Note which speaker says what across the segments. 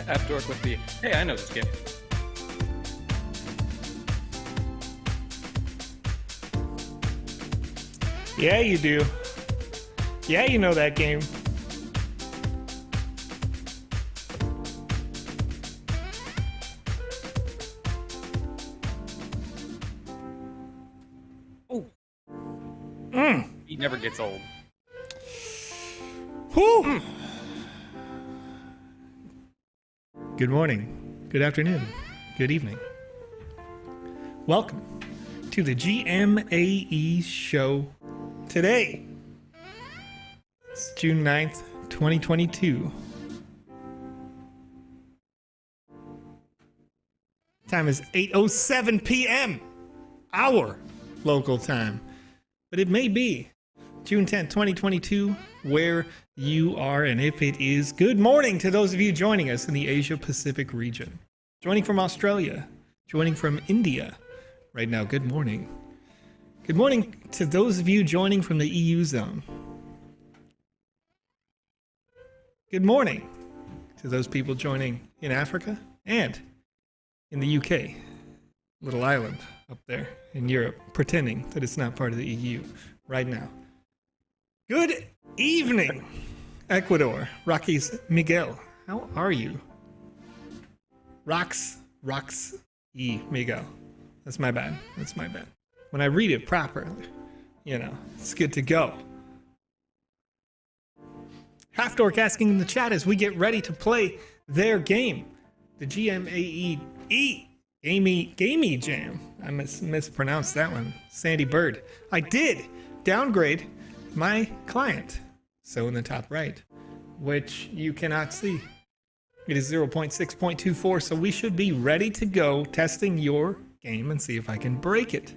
Speaker 1: Half-dork with the, hey, I know this game.
Speaker 2: Yeah, you do. Yeah, you know that game.
Speaker 1: Oh. He never gets old.
Speaker 2: Whew. Good morning, good afternoon, good evening. Welcome to the GMAE show today. It's June 9th, 2022. Time is 8:07 p.m. our local time. But it may be June 10th, 2022, where you are, and if it is, good morning to those of you joining us in the Asia Pacific region. Joining from Australia, joining from India. Right now, good morning. Good morning to those of you joining from the EU zone. Good morning to those people joining in Africa and in the UK, little island up there in Europe, pretending that it's not part of the EU right now. Good evening, Ecuador. Rockies Miguel, how are you? Rox E Miguel. That's my bad. That's my bad. When I read it properly, you know, it's good to go. Half-dork asking in the chat as we get ready to play their game, the GMAE Gamey Jam. I mispronounced that one. Sandy Bird. I did downgrade my client. So in the top right, which you cannot see. It is 0.6.24, so we should be ready to go testing your game and see if I can break it.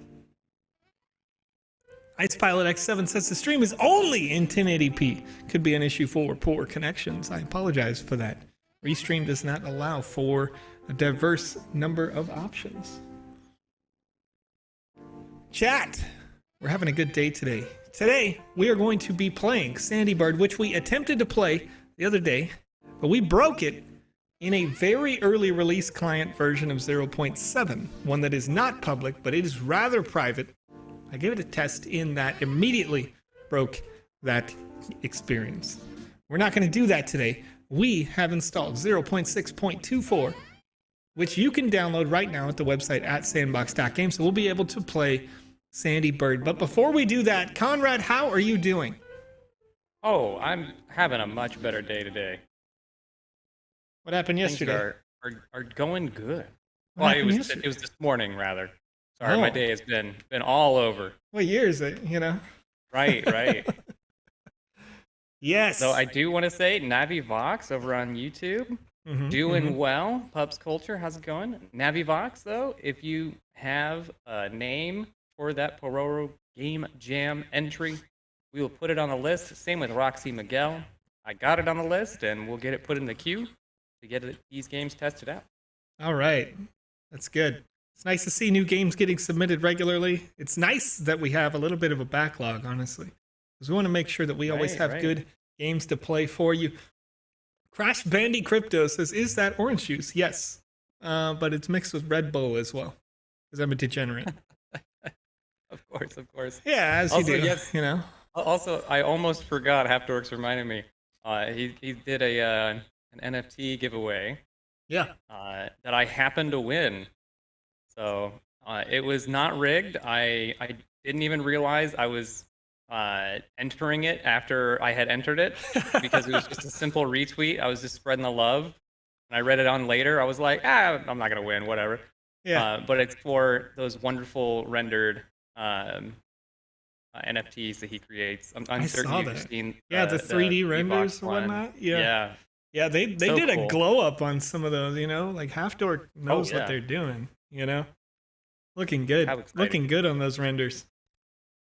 Speaker 2: IcePilot X7 says the stream is only in 1080p. Could be an issue for poor connections. I apologize for that. Restream does not allow for a diverse number of options. Chat, we're having a good day today. Today, we are going to be playing Sandy Bird, which we attempted to play the other day, but we broke it in a very early release client version of 0.7, one that is not public, but it is rather private. I gave it a test in that immediately broke that experience. We're not going to do that today. We have installed 0.6.24, which you can download right now at the website at sandbox.game, so we'll be able to play Sandy Bird. But before we do that, Conrad, how are you doing?
Speaker 1: Oh, I'm having a much better day today.
Speaker 2: What happened yesterday?
Speaker 1: Things are going good.
Speaker 2: What
Speaker 1: Well, it was this morning rather. Sorry, my day has been all over.
Speaker 2: What year is it, you know?
Speaker 1: Right.
Speaker 2: Yes.
Speaker 1: So I do want to say NaviVox over on YouTube, doing well. Pubs Culture, how's it going? NaviVox, though, if you have a name for that Pororo Game Jam entry, we will put it on the list. Same with Roxy Miguel. I got it on the list, and we'll get it put in the queue to get these games tested out.
Speaker 2: All right. That's good. It's nice to see new games getting submitted regularly. It's nice that we have a little bit of a backlog, honestly, because we want to make sure that we always have good games to play for you. Crash Bandy Crypto says, is that orange juice? Yes, but it's mixed with Red Bull as well, because I'm a degenerate.
Speaker 1: Of course.
Speaker 2: Yeah, as
Speaker 1: also,
Speaker 2: you do,
Speaker 1: yes.
Speaker 2: you know.
Speaker 1: Also, I almost forgot, Half-dorks reminded me, he did an NFT giveaway.
Speaker 2: Yeah.
Speaker 1: That I happened to win. So it was not rigged. I didn't even realize I was entering it after I had entered it because it was just a simple retweet. I was just spreading the love. And I read it on later. I was like, I'm not going to win, whatever. Yeah. But it's for those wonderful rendered NFTs that he creates. I'm certain you've seen
Speaker 2: the 3D renders and whatnot. Yeah, they
Speaker 1: so
Speaker 2: did
Speaker 1: cool.
Speaker 2: A glow up on some of those, you know, like Half-dork knows what they're doing, you know. Looking good. Looking good on those renders.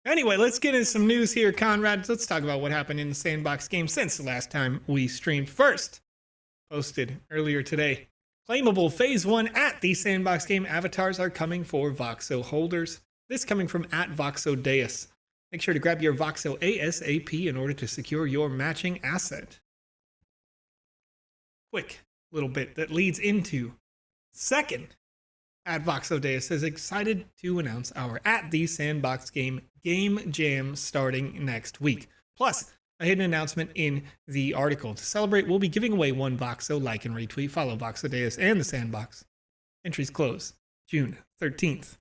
Speaker 2: Anyway, let's get into some news here, Conrad. Let's talk about what happened in the Sandbox game since the last time we streamed. First, posted earlier today, claimable Phase 1 at the Sandbox game avatars are coming for Voxel holders. This coming from at VoxOdeus. Make sure to grab your Voxel ASAP in order to secure your matching asset. Quick little bit that leads into second. At VoxEdit is excited to announce our at the Sandbox Game Jam starting next week. Plus, a hidden announcement in the article. To celebrate, we'll be giving away one Voxel. Like and retweet. Follow VoxEdit and the Sandbox. Entries close June 13th.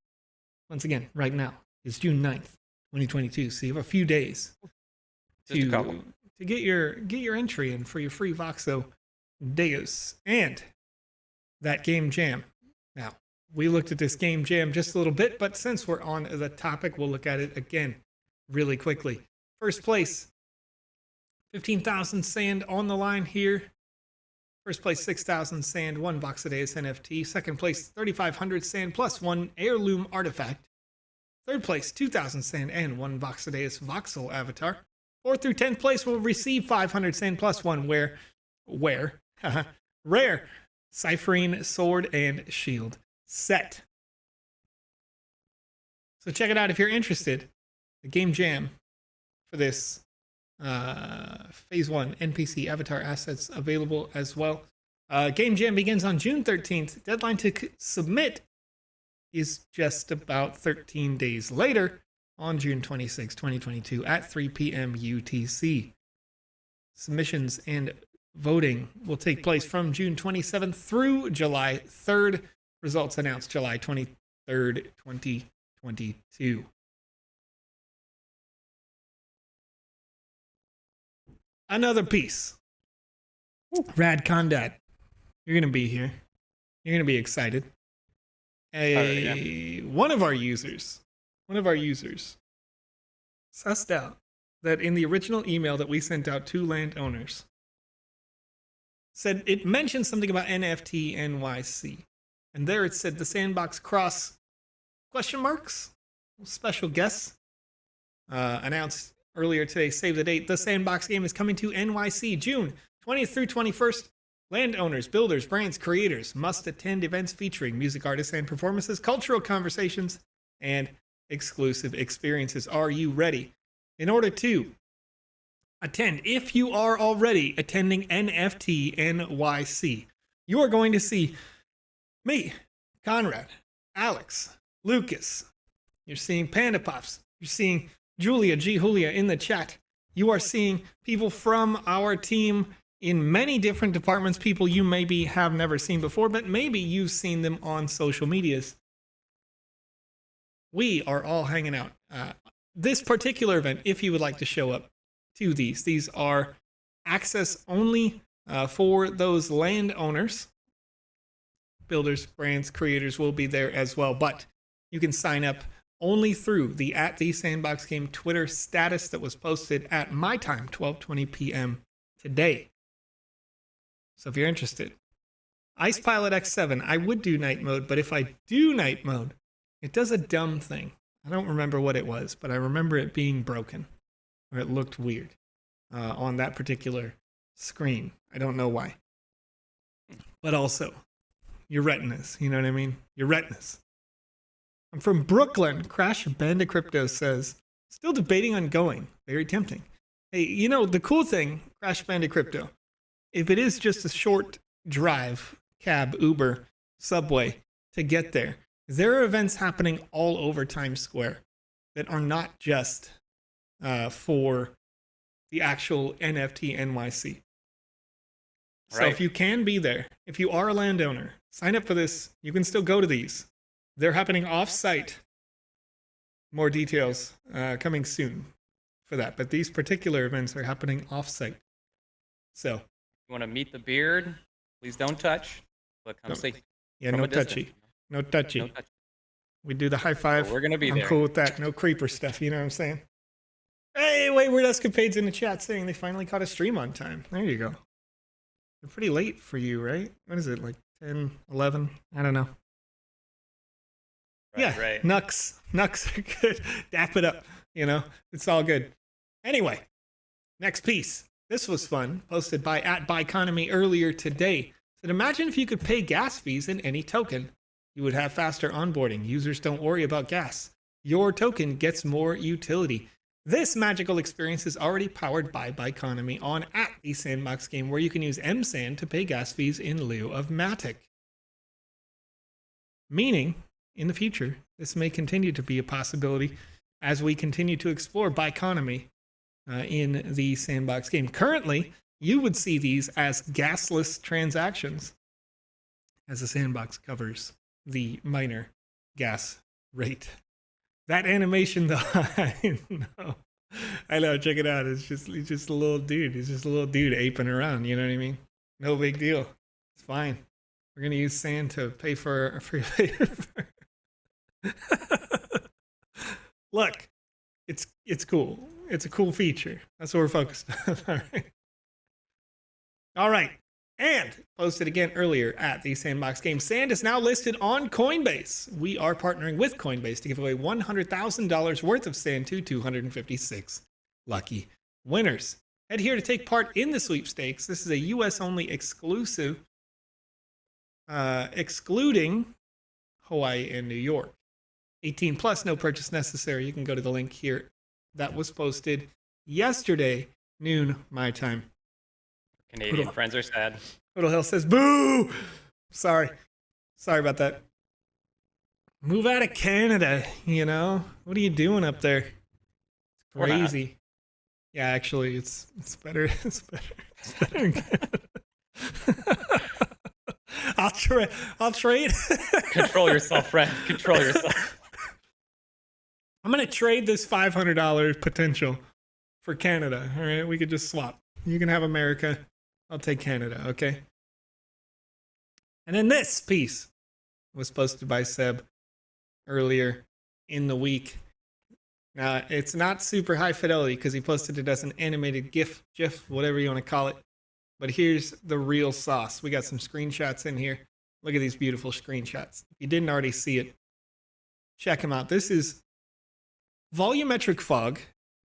Speaker 2: Once again, right now is June 9th, 2022. So you have a few days to get your entry in for your free Voxel Deus and that game jam. Now, we looked at this game jam just a little bit, but since we're on the topic, we'll look at it again really quickly. First place, 15,000 sand on the line here. First place, 6,000 sand, one VoxEdit NFT. Second place, 3,500 sand plus one heirloom artifact. Third place, 2,000 sand and one VoxEdit Voxel avatar. 4th through 10th place will receive 500 sand plus one rare ciphering sword and shield set. So check it out if you're interested. The game jam for this phase 1 NPC avatar assets available as well. Game jam begins on June 13th. Deadline to submit is just about 13 days later on June 26, 2022 at 3 p.m. UTC. Submissions and voting will take place from June 27th through July 3rd. Results announced July 23rd, 2022. Another piece. Rad Condat. You're going to be here. You're going to be excited. One of our users sussed out that in the original email that we sent out to landowners, said it mentioned something about NFT NYC. And there it said the Sandbox cross ? Special guests announced earlier today. Save the date. The Sandbox game is coming to NYC June 20th through 21st. Landowners, builders, brands, creators must attend events featuring music artists and performances, cultural conversations, and exclusive experiences. Are you ready? In order to attend, if you are already attending NFT NYC, you are going to see me, Conrad, Alex, Lucas. You're seeing PandaPops. You're seeing Julia in the chat. You are seeing people from our team in many different departments, people you maybe have never seen before, but maybe you've seen them on social medias. We are all hanging out. This particular event, if you would like to show up to these are access only for those landowners. Builders, brands, creators will be there as well, but you can sign up only through the at the Sandbox Game Twitter status that was posted at my time, 12:20 p.m. today. So if you're interested, Ice Pilot X7, I would do night mode, but if I do night mode, it does a dumb thing. I don't remember what it was, but I remember it being broken, or it looked weird on that particular screen. I don't know why. But also, your retinas, you know what I mean? Your retinas. I'm from Brooklyn. Crash Banda Crypto says, still debating on going. Very tempting. Hey, you know, the cool thing, Crash Banda Crypto, if it is just a short drive, cab, Uber, subway to get there, there are events happening all over Times Square that are not just for the actual NFT NYC. So if you can be there, if you are a landowner, sign up for this. You can still go to these. They're happening off-site. More details coming soon for that. But these particular events are happening off-site. So
Speaker 1: you want to meet the beard? Please don't touch. But come see.
Speaker 2: Yeah, no touchy. No touchy. No touchy. We do the high five.
Speaker 1: So we're going to be there.
Speaker 2: I'm cool with that. No creeper stuff. You know what I'm saying? Hey, Wayward Escapades in the chat saying they finally caught a stream on time. There you go. They're pretty late for you, right? What is it, like 10, 11? I don't know. Right. Nux are good. Dap it up. You know, it's all good. Anyway, next piece. This was fun. Posted by @Buyconomy earlier today. Said, imagine if you could pay gas fees in any token. You would have faster onboarding. Users don't worry about gas. Your token gets more utility. This magical experience is already powered by Biconomy on at the Sandbox Game, where you can use MSAN to pay gas fees in lieu of Matic. Meaning, in the future, this may continue to be a possibility as we continue to explore Biconomy in the Sandbox Game. Currently, you would see these as gasless transactions as the Sandbox covers the minor gas rate. That animation, though, I know, check it out. He's just a little dude. He's just a little dude aping around. You know what I mean? No big deal. It's fine. We're gonna use sand to pay for. Look, it's cool. It's a cool feature. That's what we're focused on. All right. And posted again earlier at the Sandbox Game. Sand is now listed on Coinbase. We are partnering with Coinbase to give away $100,000 worth of Sand to 256 lucky winners. Head here to take part in the sweepstakes. This is a US only exclusive, excluding Hawaii and New York. 18 plus, no purchase necessary. You can go to the link here that was posted yesterday, noon my time.
Speaker 1: Canadian friends are sad.
Speaker 2: Little Hill says, boo! Sorry about that. Move out of Canada, you know? What are you doing up there? It's crazy. Yeah, actually, it's better. It's better in Canada. I'll trade.
Speaker 1: Control yourself, friend. Control yourself.
Speaker 2: I'm going to trade this $500 potential for Canada. All right, we could just swap. You can have America. I'll take Canada, okay? And then this piece was posted by Seb earlier in the week. Now, it's not super high fidelity because he posted it as an animated GIF, whatever you want to call it. But here's the real sauce. We got some screenshots in here. Look at these beautiful screenshots. If you didn't already see it, check them out. This is volumetric fog,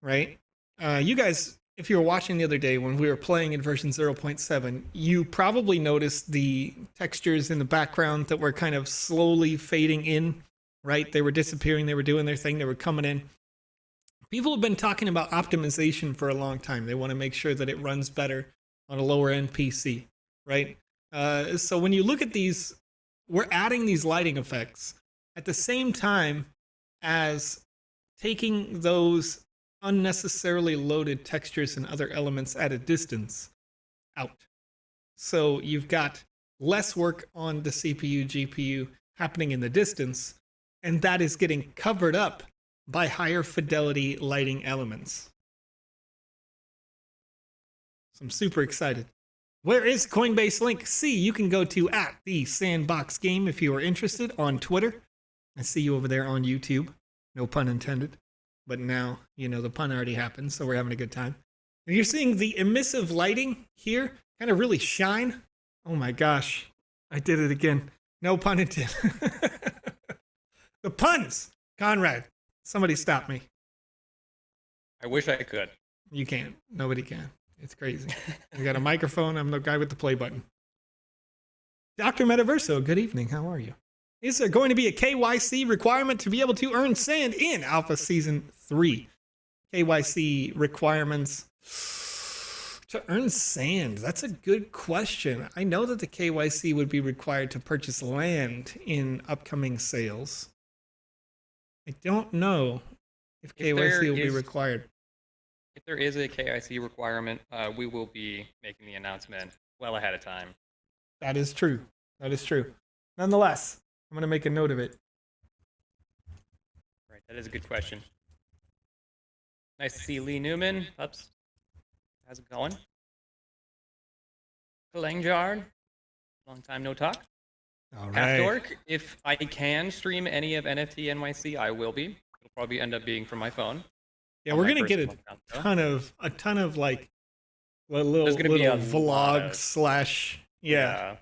Speaker 2: right? You guys, if you were watching the other day when we were playing in version 0.7, you probably noticed the textures in the background that were kind of slowly fading in, right? They were disappearing. They were doing their thing. They were coming in. People have been talking about optimization for a long time. They want to make sure that it runs better on a lower end PC, right? So when you look at these, we're adding these lighting effects at the same time as taking those unnecessarily loaded textures and other elements at a distance out. So you've got less work on the CPU, GPU happening in the distance, and that is getting covered up by higher fidelity lighting elements. So I'm super excited. Where is Coinbase link? See, you can go to at the Sandbox Game if you are interested on Twitter. I see you over there on YouTube. No pun intended. But now, you know, the pun already happened, so we're having a good time. And you're seeing the emissive lighting here kind of really shine. Oh my gosh, I did it again. No pun intended. The puns! Conrad, somebody stop me.
Speaker 1: I wish I could.
Speaker 2: You can't. Nobody can. It's crazy. You got a microphone. I'm the guy with the play button. Dr. Metaverso, good evening. How are you? Is there going to be a KYC requirement to be able to earn sand in Alpha Season 3? KYC requirements to earn sand. That's a good question. I know that the KYC would be required to purchase land in upcoming sales. I don't know if KYC will be required.
Speaker 1: If there is a KYC requirement, we will be making the announcement well ahead of time.
Speaker 2: That is true. That is true. Nonetheless, I'm going to make a note of it.
Speaker 1: Right, that is a good question. Nice to see Lee Newman. Ups. How's it going? Kalangjard. Long time no talk.
Speaker 2: All right.
Speaker 1: Half Dork. If I can stream any of NFT NYC, I will be. It'll probably end up being from my phone.
Speaker 2: Yeah, we're going to get a ton of like little vlog slash, yeah.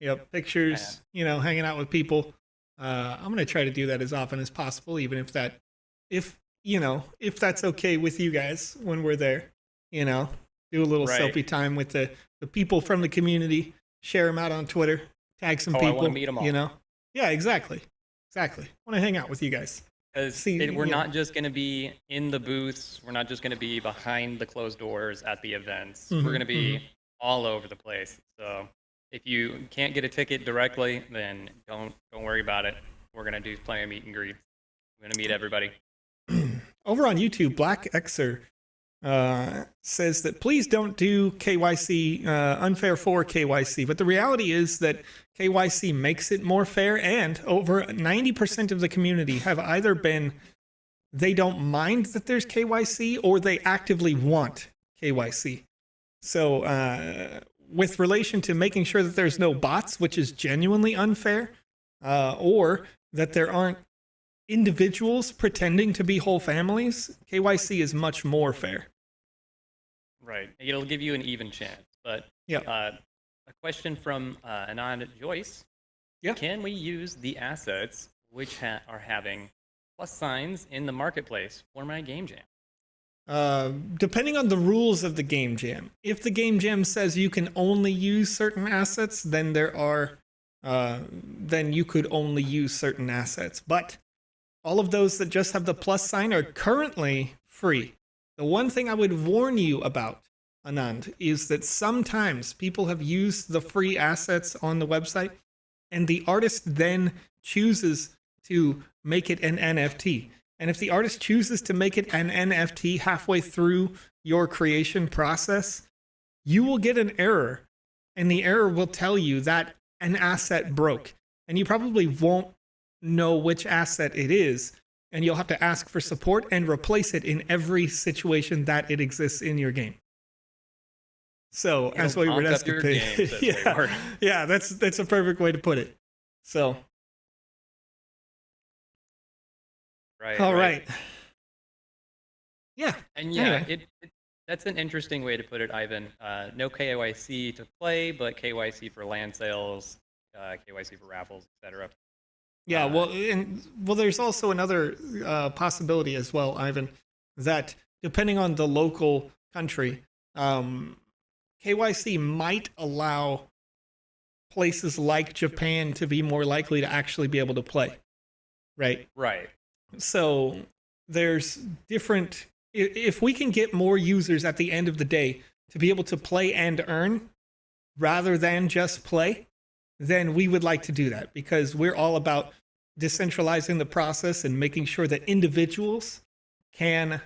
Speaker 2: Yep, pictures, you know, hanging out with people. I'm going to try to do that as often as possible, even if that's okay with you guys when we're there, you know, do a little selfie time with the people from the community, share them out on Twitter, tag some people,
Speaker 1: I want to meet them all.
Speaker 2: You know? Yeah, exactly. I want to hang out with you guys.
Speaker 1: Because we're not just going to be in the booths. We're not just going to be behind the closed doors at the events. We're going to be all over the place. So if you can't get a ticket directly, then don't worry about it. We're going to do plenty of meet and greets. We're going to meet everybody.
Speaker 2: Over on YouTube, Black Xer says that please don't do KYC, unfair for KYC. But the reality is that KYC makes it more fair, and over 90% of the community have either been they don't mind that there's KYC or they actively want KYC. So with relation to making sure that there's no bots, which is genuinely unfair, or that there aren't individuals pretending to be whole families, KYC is much more fair.
Speaker 1: Right. It'll give you an even chance. But
Speaker 2: yeah.
Speaker 1: A question from Anand Joyce.
Speaker 2: Yeah.
Speaker 1: Can we use the assets which are having plus signs in the marketplace for my game jam?
Speaker 2: Depending on the rules of the game jam. If the game jam says you can only use certain assets, then then you could only use certain assets. But all of those that just have the plus sign are currently free. The one thing I would warn you about, Anand, is that sometimes people have used the free assets on the website, and the artist then chooses to make it an NFT. And if the artist chooses to make it an NFT halfway through your creation process, you will get an error, and the error will tell you that an asset broke. And you probably won't know which asset it is, and you'll have to ask for support and replace it in every situation that it exists in your game. So as we were yeah, that's a perfect way to put it. So all right. Yeah.
Speaker 1: And yeah, anyway. That's an interesting way to put it, Ivan. No KYC to play, but KYC for land sales, KYC for raffles, etc.
Speaker 2: Yeah, well, there's also another possibility as well, Ivan, that depending on the local country, KYC might allow places like Japan to be more likely to actually be able to play, right?
Speaker 1: Right.
Speaker 2: So there's different. If we can get more users at the end of the day to be able to play and earn rather than just play, then we would like to do that, because we're all about decentralizing the process and making sure that individuals can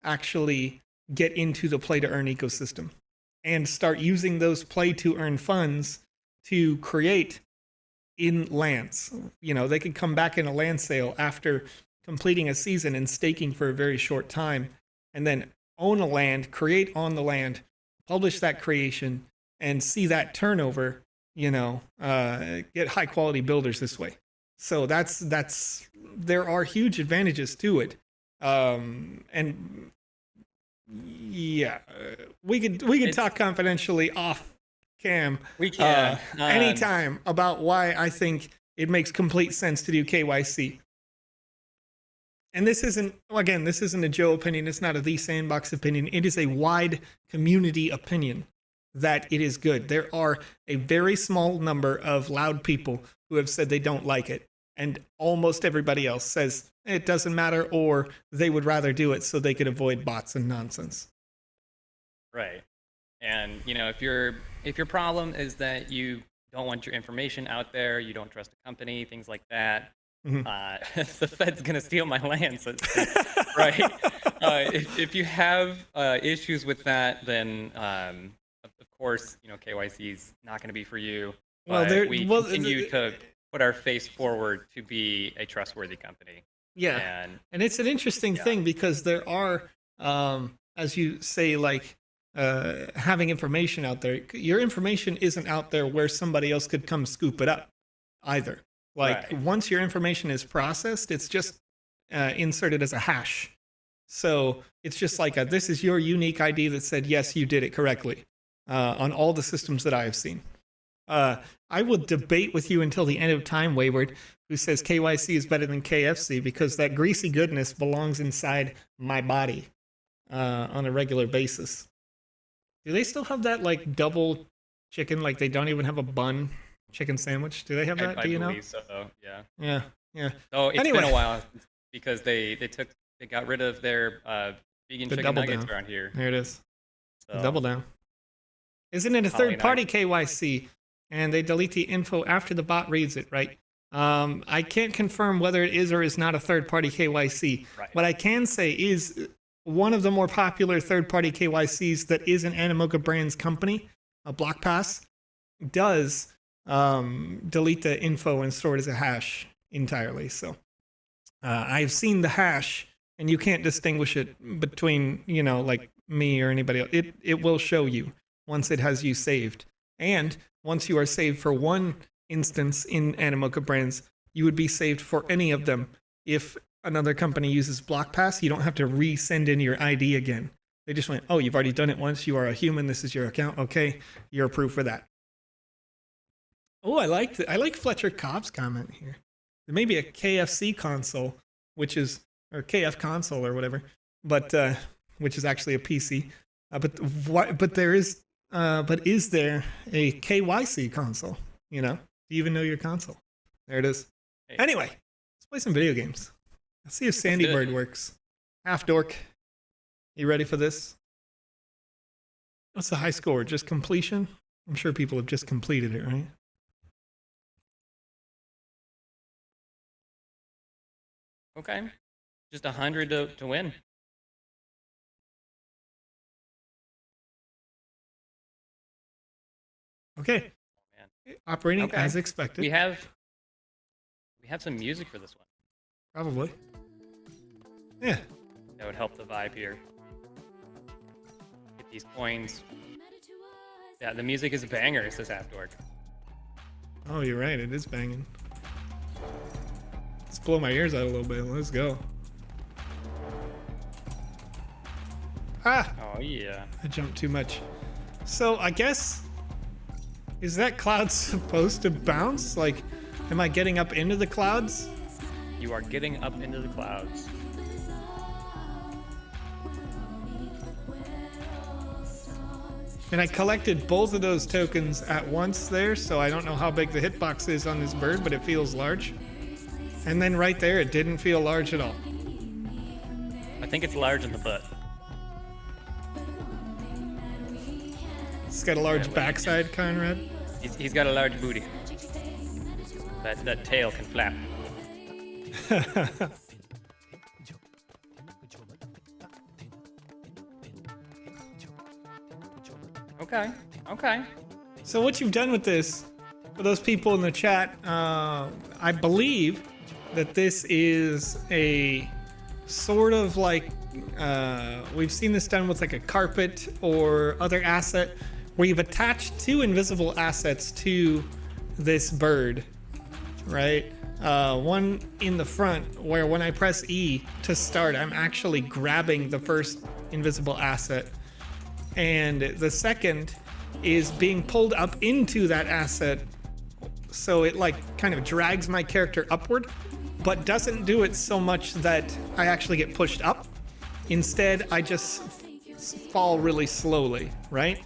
Speaker 2: actually get into the play to earn ecosystem and start using those play to earn funds to create in lands. You know, they could come back in a land sale after completing a season and staking for a very short time, and then own a land, create on the land, publish that creation, and see that turnover, you know, get high quality builders this way. So there are huge advantages to it. And yeah, we could talk confidentially off cam.
Speaker 1: We can
Speaker 2: anytime about why I think it makes complete sense to do KYC. And this isn't a Joe opinion. It's not a The Sandbox opinion. It is a wide community opinion that it is good. There are a very small number of loud people who have said they don't like it, and almost everybody else says it doesn't matter, or they would rather do it so they could avoid bots and nonsense.
Speaker 1: Right. And you know, if your problem is that you don't want your information out there, you don't trust a company, things like that, the Fed's gonna steal my land, so, right? If you have issues with that, then of course, you know, KYC is not going to be for you. But we continue to put our face forward to be a trustworthy company.
Speaker 2: Yeah, and it's an interesting thing, because there are, as you say, like having information out there. Your information isn't out there where somebody else could come scoop it up either. Like once your information is processed, it's just inserted as a hash. So it's just like this is your unique ID that said, yes, you did it correctly on all the systems that I have seen. I will debate with you until the end of time, Wayward, who says KYC is better than KFC, because that greasy goodness belongs inside my body on a regular basis. Do they still have that like double chicken? Like they don't even have a bun chicken sandwich? Do they have that? Do you know?
Speaker 1: So, yeah.
Speaker 2: Yeah.
Speaker 1: So it's been a while because they got rid of their vegan
Speaker 2: The
Speaker 1: chicken
Speaker 2: double
Speaker 1: nuggets
Speaker 2: down.
Speaker 1: around here.
Speaker 2: There it is.
Speaker 1: So,
Speaker 2: Double down. Isn't it a
Speaker 1: Probably
Speaker 2: third-party KYC? And they delete the info after the bot reads it, right? I can't confirm whether it is or is not a third-party KYC.
Speaker 1: Right.
Speaker 2: What I can say is one of the more popular third-party KYCs that is an Animoca Brands company, a BlockPass, does delete the info and store it as a hash entirely. So I've seen the hash, and you can't distinguish it between, you know, like me or anybody else. It will show you once it has you saved. And once you are saved for one instance in Animoca Brands, you would be saved for any of them. If another company uses BlockPass, you don't have to resend in your ID again. They just went, oh, you've already done it once. You are a human. This is your account. Okay, you're approved for that. Oh, I like Fletcher Cobb's comment here. There may be a KFC console, which is, or KF console or whatever, but which is actually a PC. But is there a KYC console? You know, do you even know your console? There it is.
Speaker 1: Hey.
Speaker 2: Anyway, let's play some video games. Let's see if Sandy Bird works. Half dork. You ready for this? What's the high score? Just completion? I'm sure people have just completed it, right?
Speaker 1: Okay. Just 100 to win.
Speaker 2: Okay.
Speaker 1: Oh, man.
Speaker 2: Operating
Speaker 1: Okay.
Speaker 2: as expected.
Speaker 1: We have some music for this one.
Speaker 2: Probably. Yeah.
Speaker 1: That would help the vibe here. Get these coins. Yeah, the music is a banger, says Half-Dork.
Speaker 2: Oh, you're right. It is banging. Let's blow my ears out a little bit. Let's go. Ah!
Speaker 1: Oh, yeah.
Speaker 2: I jumped too much. So, I guess... Is that cloud supposed to bounce? Like, am I getting up into the clouds?
Speaker 1: You are getting up into the clouds.
Speaker 2: And I collected both of those tokens at once there, so I don't know how big the hitbox is on this bird, but it feels large. And then right there, it didn't feel large at all.
Speaker 1: I think it's large in the butt.
Speaker 2: It's got a large
Speaker 1: Yeah,
Speaker 2: backside, Conrad.
Speaker 1: He's got a large booty. That tail can flap. Okay. Okay.
Speaker 2: So what you've done with this, for those people in the chat, I believe that this is a sort of like, we've seen this done with like a carpet or other asset where you've attached two invisible assets to this bird, right? One in the front where when I press E to start, I'm actually grabbing the first invisible asset. And the second is being pulled up into that asset. So it like kind of drags my character upward, but doesn't do it so much that I actually get pushed up. Instead, I just fall really slowly, right?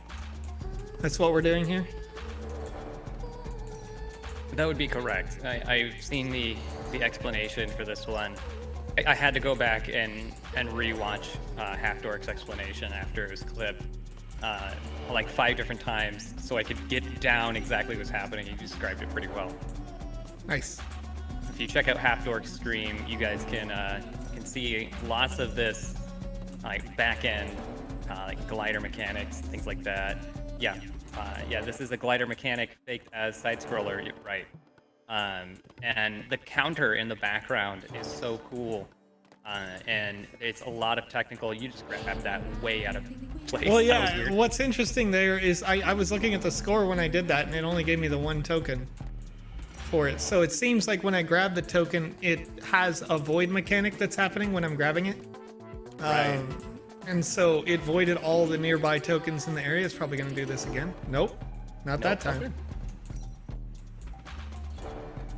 Speaker 2: That's what we're doing here.
Speaker 1: That would be correct. I've seen the explanation for this one. I had to go back and rewatch Half-Dork's explanation after it was clipped like 5 different times so I could get down exactly what's happening. You described it pretty well.
Speaker 2: Nice.
Speaker 1: If you check out Half-Dork's stream, you guys can see lots of this like back end, like glider mechanics, things like that. Yeah, yeah. This is a glider mechanic faked as side scroller, right? And the counter in the background is so cool, and it's a lot of technical. You just grab that way out of place.
Speaker 2: Well, yeah. What's interesting there is I was looking at the score when I did that, and it only gave me the 1 token for it. So it seems like when I grab the token, it has a void mechanic that's happening when I'm grabbing it.
Speaker 1: Right.
Speaker 2: And so it voided all the nearby tokens in the area. It's probably going to do this again. Nope, not that time.
Speaker 1: Okay.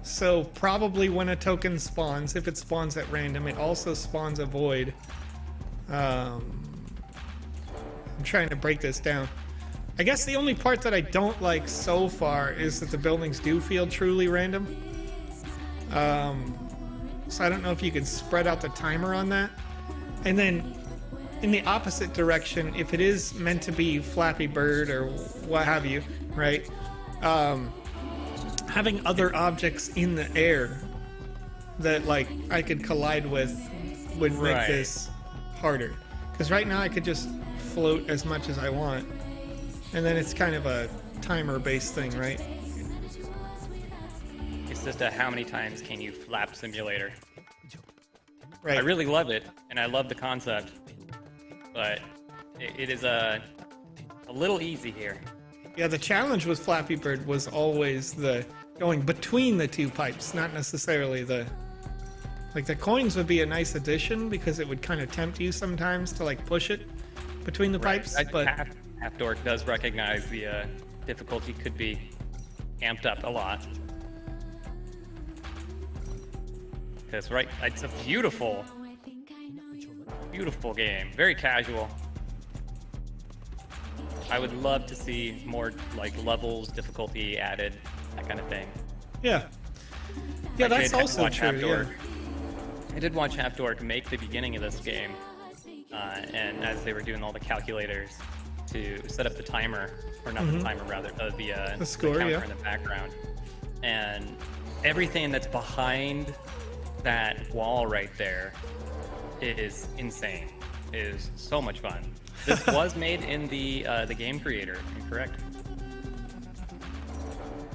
Speaker 2: So probably when a token spawns, if it spawns at random, it also spawns a void. I'm trying to break this down. I guess the only part that I don't like so far is that the buildings do feel truly random. so I don't know if you can spread out the timer on that. And then in the opposite direction, if it is meant to be Flappy Bird or what have you, right? Having other objects in the air that like I could collide with would make this harder. Because right now I could just float as much as I want. And then it's kind of a timer-based thing, right?
Speaker 1: It's just a how many times can you flap simulator.
Speaker 2: Right.
Speaker 1: I really love it, and I love the concept, but it is a little easy here.
Speaker 2: Yeah, the challenge with Flappy Bird was always the going between the two pipes, not necessarily the... Like, the coins would be a nice addition because it would kind of tempt you sometimes to, like, push it between the pipes, but...
Speaker 1: Half-Dork does recognize the difficulty could be amped up a lot. Because, right, it's a beautiful game. Very casual. I would love to see more, like, levels, difficulty added, that kind of thing.
Speaker 2: Yeah. Yeah, that's also true, yeah.
Speaker 1: I did watch Half-Dork make the beginning of this game, and as they were doing all the calculators to set up the timer, or not the timer, rather, the
Speaker 2: score,
Speaker 1: the counter
Speaker 2: yeah.
Speaker 1: in the background. And everything that's behind that wall right there is insane. It is so much fun. This was made in the game creator, I'm correct.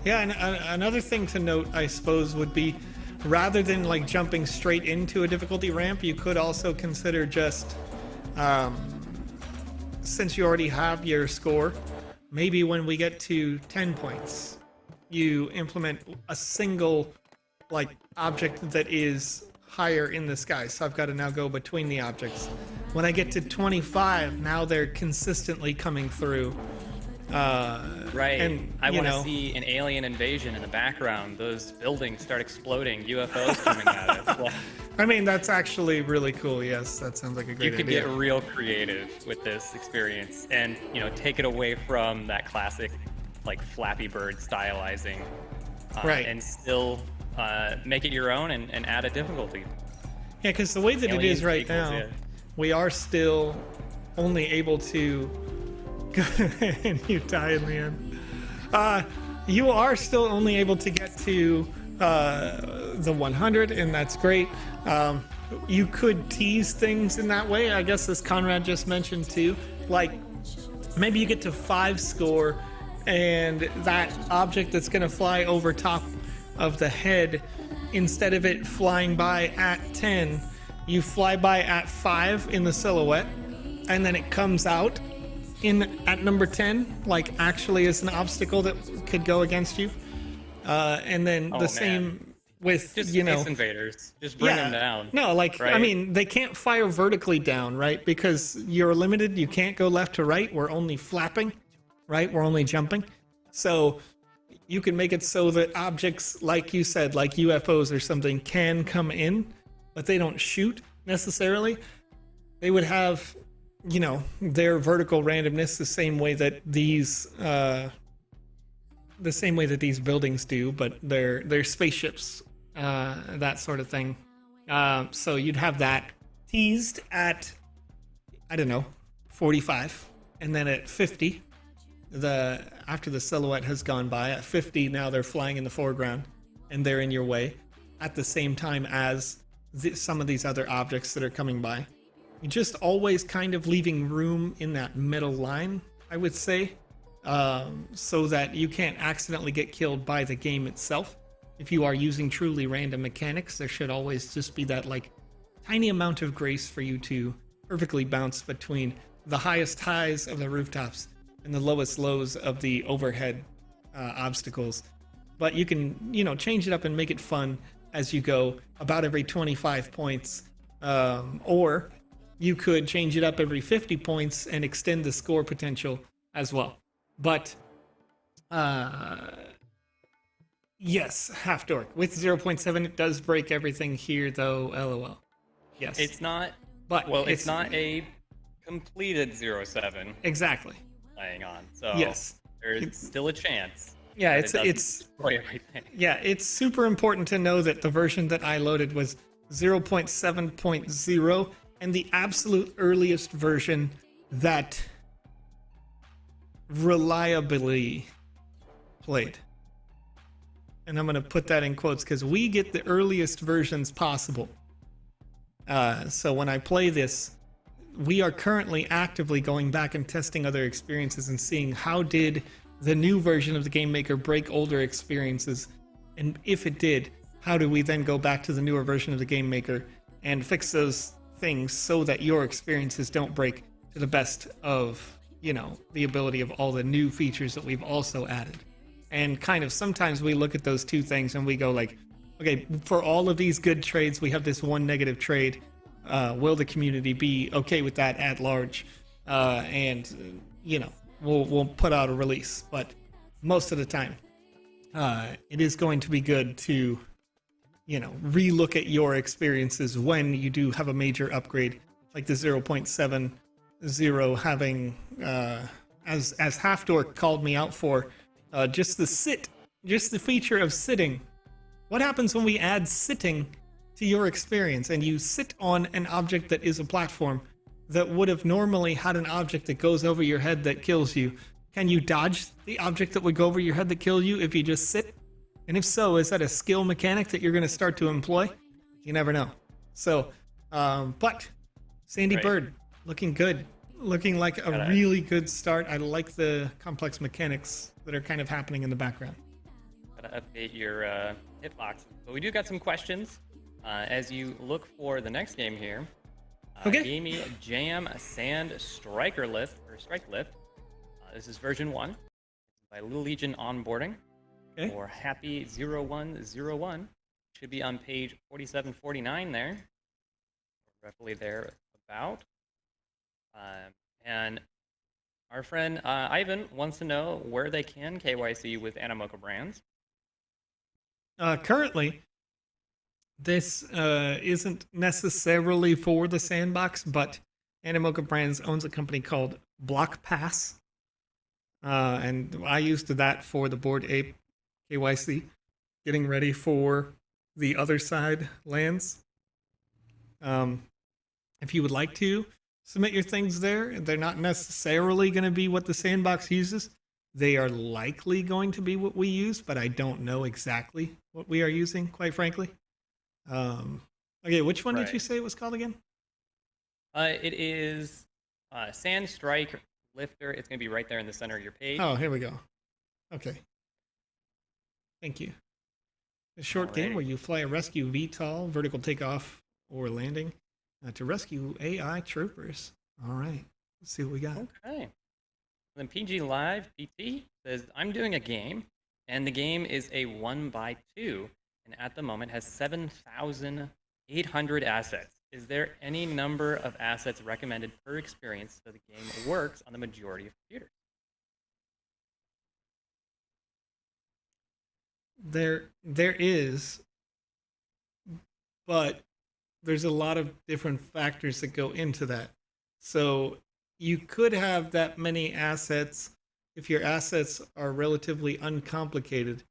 Speaker 2: Yeah, and another thing to note, I suppose, would be rather than like jumping straight into a difficulty ramp, you could also consider just, since you already have your score, maybe when we get to 10 points, you implement a single like object that is higher in the sky. So I've got to now go between the objects. When I get to 25, now they're consistently coming through.
Speaker 1: Right.
Speaker 2: And,
Speaker 1: I want to see an alien invasion in the background. Those buildings start exploding, UFOs coming at us. Well,
Speaker 2: I mean, that's actually really cool. Yes, that sounds like a great idea.
Speaker 1: you could get real creative with this experience and, take it away from that classic, like, Flappy Bird stylizing.
Speaker 2: Right.
Speaker 1: And still make it your own and add a difficulty.
Speaker 2: Yeah, because the way that it is right now, we are still only able to... and you die in the end. You are still only able to get to the 100, and that's great. You could tease things in that way, I guess, as Conrad just mentioned too. Like, maybe you get to 5 score, and that object that's going to fly over top of the head, instead of it flying by at 10, you fly by at 5 in the silhouette, and then it comes out at number 10, like actually as an obstacle that could go against you. And then the same with,
Speaker 1: just Space Invaders. Just bring them down.
Speaker 2: No, like, right? I mean, they can't fire vertically down, right? Because you're limited. You can't go left to right. We're only flapping, right? We're only jumping. So you can make it so that objects, like you said, like UFOs or something, can come in, but they don't shoot necessarily. They would have... their vertical randomness the same way that these buildings do, but they're spaceships, that sort of thing. So you'd have that teased at, I don't know, 45, and then at 50, after the silhouette has gone by, at 50 now they're flying in the foreground and they're in your way at the same time as some of these other objects that are coming by. Just always kind of leaving room in that middle line, I would say, so that you can't accidentally get killed by the game itself. If you are using truly random mechanics, there should always just be that like tiny amount of grace for you to perfectly bounce between the highest highs of the rooftops and the lowest lows of the overhead obstacles. But you can, change it up and make it fun as you go about every 25 points, or you could change it up every 50 points and extend the score potential as well. But, yes, Half-Dork. With 0.7, it does break everything here, though, LOL. Yes.
Speaker 1: It's not...
Speaker 2: But
Speaker 1: it's not a completed 0.7.
Speaker 2: Exactly.
Speaker 1: Playing on. So
Speaker 2: yes.
Speaker 1: There's still a chance.
Speaker 2: Yeah,
Speaker 1: it's destroy everything.
Speaker 2: Yeah, it's super important to know that the version that I loaded was 0.7.0, and the absolute earliest version that reliably played. And I'm going to put that in quotes because we get the earliest versions possible. So when I play this, we are currently actively going back and testing other experiences and seeing how did the new version of the Game Maker break older experiences, and if it did, how do we then go back to the newer version of the Game Maker and fix those things so that your experiences don't break to the best of, you know, the ability of all the new features that we've also added. And kind of sometimes we look at those two things and we go like, okay, for all of these good trades, we have this one negative trade. Will the community be okay with that at large? And you know, we'll put out a release. But most of the time, it is going to be good to, you know, relook at your experiences when you do have a major upgrade, like the 0.70 having, as Halfdork called me out for, just the feature of sitting. What happens when we add sitting to your experience and you sit on an object that is a platform that would have normally had an object that goes over your head that kills you? Can you dodge the object that would go over your head that kill you if you just sit? And if so, is that a skill mechanic that you're going to start to employ? You never know. So, but Sandy Bird looking good, looking like a really good start. I like the complex mechanics that are kind of happening in the background.
Speaker 1: Gotta update your hitbox. But we do got some questions as you look for the next game here.
Speaker 2: Okay.
Speaker 1: Gamey Jam Sand Strikelifter. This is version 1 by Little Legion Onboarding.
Speaker 2: Okay.
Speaker 1: Or Happy 0101. Should be on page 4749 there. Roughly there about. And our friend Ivan wants to know where they can KYC with Animoca brands.
Speaker 2: Currently, this isn't necessarily for the sandbox, but Animoca Brands owns a company called BlockPass. And I used that for the Bored Ape KYC, getting ready for the other side lands. If you would like to submit your things there, they're not necessarily going to be what the sandbox uses. They are likely going to be what we use, but I don't know exactly what we are using, quite frankly. Okay, which one did you say it was called again?
Speaker 1: It is Sand Strikelifter. It's going to be right there in the center of your page.
Speaker 2: Oh, here we go. Okay. Thank you. A short game where you fly a rescue VTOL, vertical takeoff or landing, to rescue AI troopers. All right. Let's see what we got.
Speaker 1: Okay. Then PG Live PT says, I'm doing a game, and the game is a 1x2, and at the moment has 7,800 assets. Is there any number of assets recommended per experience so the game works on the majority of computers?
Speaker 2: There is, but there's a lot of different factors that go into that. So you could have that many assets if your assets are relatively uncomplicated.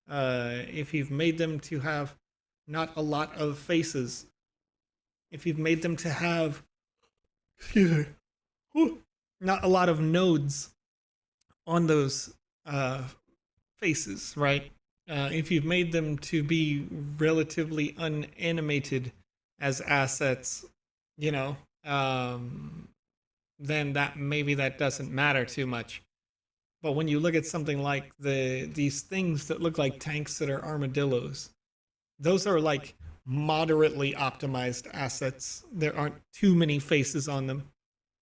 Speaker 2: If you've made them to have not a lot of faces, if you've made them to have, not a lot of nodes on those faces, right? If you've made them to be relatively unanimated as assets, you know, then that doesn't matter too much. But when you look at something like these things that look like tanks that are armadillos, those are like moderately optimized assets. There aren't too many faces on them.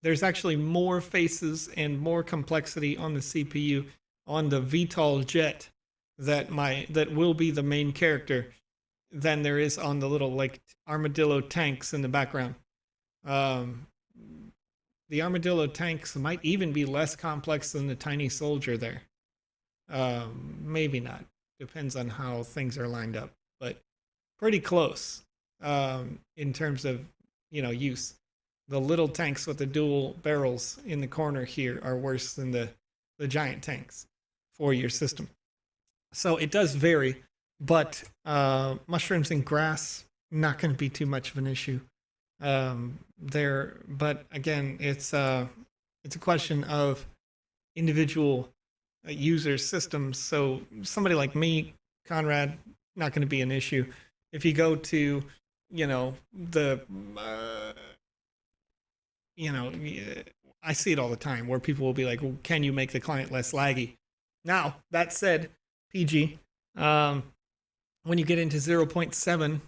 Speaker 2: There's actually more faces and more complexity on the CPU on the VTOL jet that will be the main character than there is on the little like armadillo tanks in the background. The armadillo tanks might even be less complex than the tiny soldier there. Maybe not. Depends on how things are lined up, but pretty close in terms of, you know, use. The little tanks with the dual barrels in the corner here are worse than the giant tanks for your system. So it does vary, but mushrooms and grass not going to be too much of an issue there. But again, it's a question of individual user systems. So somebody like me, Conrad, not going to be an issue. If you go to, the, I see it all the time where people will be like, well, can you make the client less laggy? Now, that said, PG, when you get into 0.7,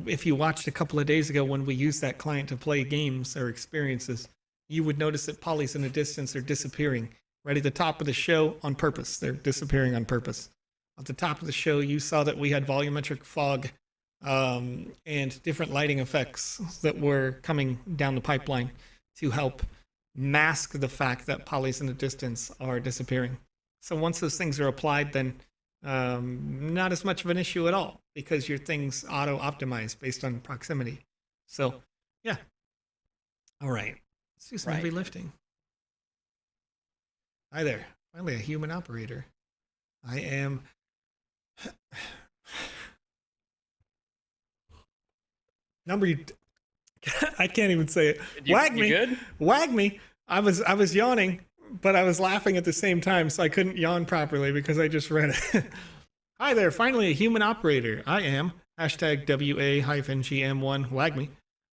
Speaker 2: if you watched a couple of days ago when we used that client to play games or experiences, you would notice that polys in the distance are disappearing. Right at the top of the show on purpose. They're disappearing on purpose. At the top of the show, you saw that we had volumetric fog and different lighting effects that were coming down the pipeline to help mask the fact that polys in the distance are disappearing. So once those things are applied, then not as much of an issue at all because your things auto-optimize based on proximity. So, yeah. All right. Let's do some heavy lifting. Hi there. Finally, a human operator. I am... I can't even say it. Wag me. Good? Wag me. I was yawning, but I was laughing at the same time, so I couldn't yawn properly because I just read it. Hi there. Finally, a human operator. I am. #WA-GM1. Wag me.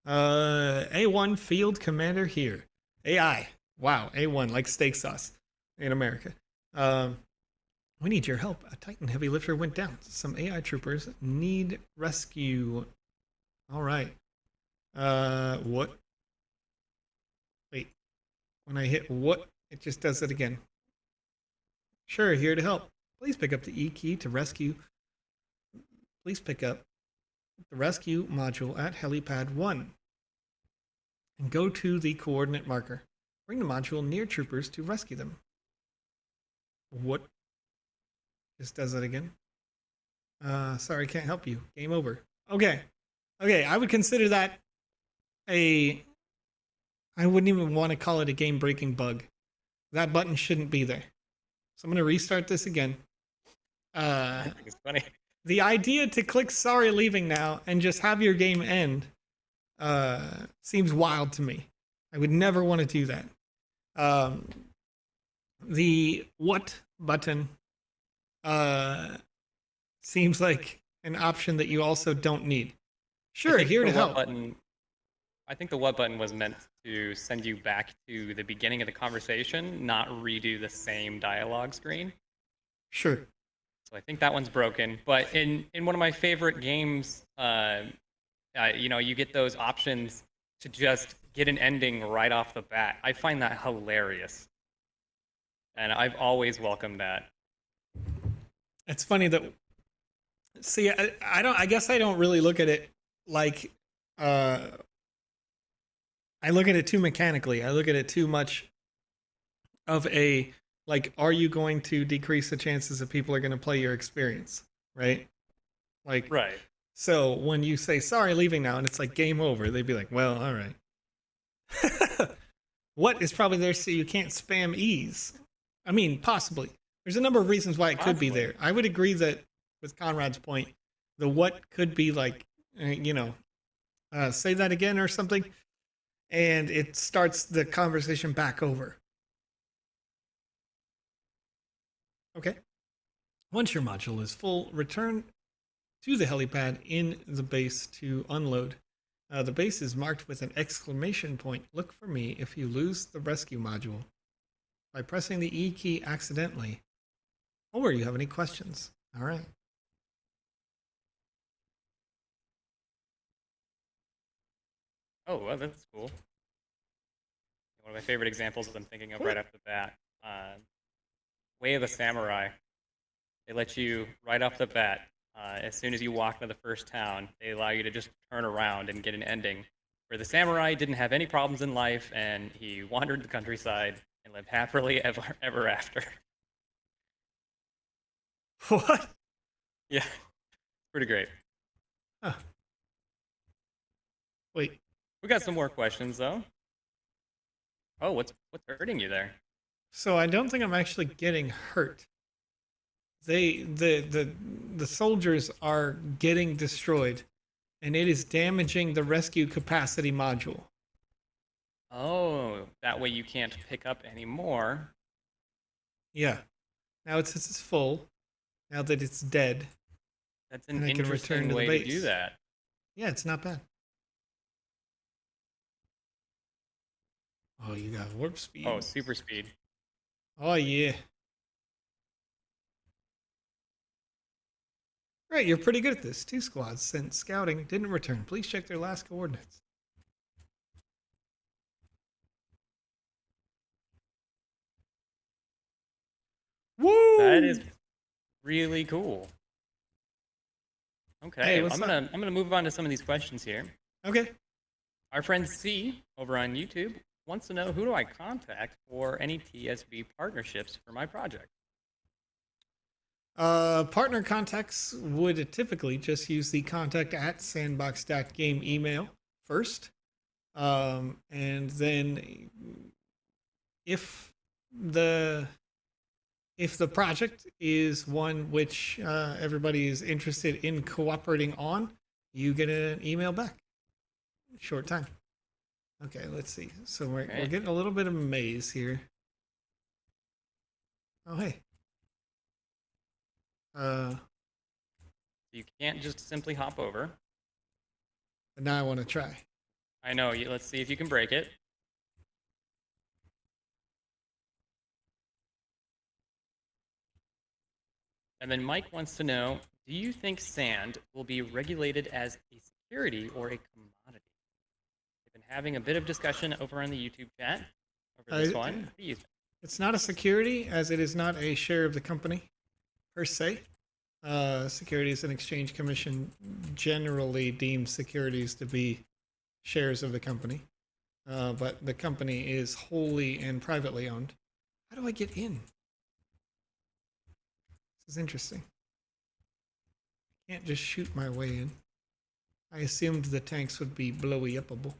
Speaker 2: A1 field commander here. AI. Wow. A1, like steak sauce. In America. We need your help. A Titan heavy lifter went down. Some AI troopers need rescue. All right. What? Wait. When I hit what, it just does it again. Sure, here to help. Please pick up the E key to rescue. Please pick up the rescue module at helipad 1. And go to the coordinate marker. Bring the module near troopers to rescue them. What? Just does it again. Sorry, can't help you. Game over. Okay. I would consider that I wouldn't even want to call it a game-breaking bug. That button shouldn't be there. So I'm going to restart this again. I think it's funny. The idea to click sorry leaving now and just have your game end seems wild to me. I would never want to do that. The what button seems like an option that you also don't need. Sure, here to help.
Speaker 1: I think the what button was meant to send you back to the beginning of the conversation, not redo the same dialogue screen.
Speaker 2: Sure.
Speaker 1: So I think that one's broken. But in one of my favorite games, you get those options to just get an ending right off the bat. I find that hilarious. And I've always welcomed that.
Speaker 2: It's funny that, see, I guess I don't really look at it like, I look at it too mechanically. I look at it too much of a, like, are you going to decrease the chances that people are going to play your experience, right? Like,
Speaker 1: right.
Speaker 2: So when you say, sorry, leaving now, and it's like game over, they'd be like, well, all right. What is probably there so you can't spam ease? I mean, possibly. There's a number of reasons why it could be there. I would agree that, with Conrad's point, the what could be like, say that again or something, and it starts the conversation back over. Okay. Once your module is full, return to the helipad in the base to unload. The base is marked with an exclamation point. Look for me if you lose the rescue module by pressing the E key accidentally, or you have any questions. All right.
Speaker 1: Oh, well, that's cool. One of my favorite examples I'm thinking of right off the bat. Way of the Samurai. They let you, right off the bat, as soon as you walk into the first town, they allow you to just turn around and get an ending where the samurai didn't have any problems in life and he wandered the countryside and lived happily ever after.
Speaker 2: What?
Speaker 1: Yeah, pretty great.
Speaker 2: Huh. Wait.
Speaker 1: We got some more questions though. Oh, what's hurting you there?
Speaker 2: So I don't think I'm actually getting hurt. The soldiers are getting destroyed, and it is damaging the rescue capacity module.
Speaker 1: Oh, that way you can't pick up anymore.
Speaker 2: Yeah. Now it says it's full. Now that it's dead.
Speaker 1: That's an
Speaker 2: And I can return
Speaker 1: interesting
Speaker 2: to the
Speaker 1: way to do
Speaker 2: base.
Speaker 1: that.
Speaker 2: Yeah, it's not bad. Oh, you got warp speed.
Speaker 1: Oh, super speed.
Speaker 2: Oh, yeah. Right, you're pretty good at this. 2 squads sent scouting, didn't return. Please check their last coordinates. Woo!
Speaker 1: That is really cool. Okay,
Speaker 2: Hey, what's
Speaker 1: I'm gonna move on to some of these questions here.
Speaker 2: Okay.
Speaker 1: Our friend C over on YouTube wants to know, who do I contact for any TSB partnerships for my project?
Speaker 2: Partner contacts would typically just use the contact at sandbox.game email first. And then if the project is one which everybody is interested in cooperating on, you get an email back. Short time. Okay, let's see. So we're getting a little bit of a maze here. Oh, hey.
Speaker 1: You can't just simply hop over.
Speaker 2: But now I want to try.
Speaker 1: I know. Let's see if you can break it. And then Mike wants to know, do you think sand will be regulated as a security or a commodity? We've been having a bit of discussion over on the YouTube chat over this one. What do you think?
Speaker 2: It's not a security, as it is not a share of the company per se. Securities and Exchange Commission generally deems securities to be shares of the company, but the company is wholly and privately owned. How do I get in? This is interesting. I can't just shoot my way in. I assumed the tanks would be blowy upable.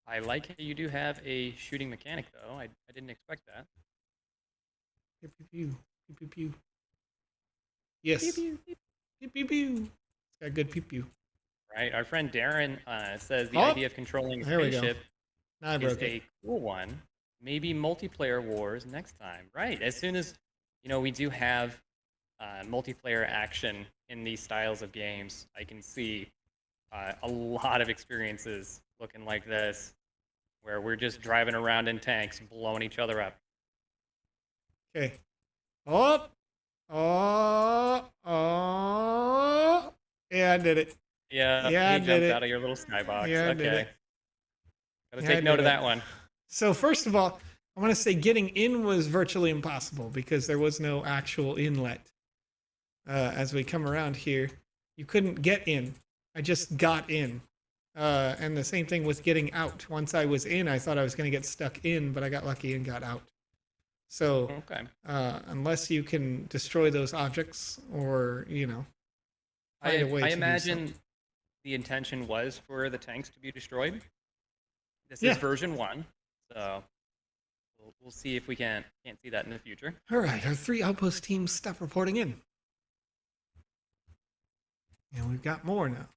Speaker 1: I like how you do have a shooting mechanic, though. I didn't expect that.
Speaker 2: Pew, pew, pew. Pew, pew, pew. Yes. Pew, pew, pew. Pew, pew, pew. It's got good pew, pew.
Speaker 1: Right. Our friend Darren says the idea of controlling a spaceship is a cool one. Maybe multiplayer wars next time. Right. As soon as, we do have multiplayer action in these styles of games, I can see a lot of experiences looking like this, where we're just driving around in tanks, blowing each other up.
Speaker 2: Okay. Oh! Yeah, I did it.
Speaker 1: Yeah,
Speaker 2: I
Speaker 1: he
Speaker 2: did
Speaker 1: jumped
Speaker 2: it.
Speaker 1: out of your little skybox.
Speaker 2: Yeah, I
Speaker 1: okay.
Speaker 2: did it.
Speaker 1: Gotta take note of that one.
Speaker 2: So first of all, I want to say getting in was virtually impossible because there was no actual inlet. As we come around here, you couldn't get in. I just got in. And the same thing with getting out. Once I was in, I thought I was going to get stuck in, but I got lucky and got out. So unless you can destroy those objects or, find a way to
Speaker 1: imagine the intention was for the tanks to be destroyed. This is version 1, so we'll see if we can't see that in the future.
Speaker 2: All right, our 3 outpost teams stop reporting in. And we've got more now.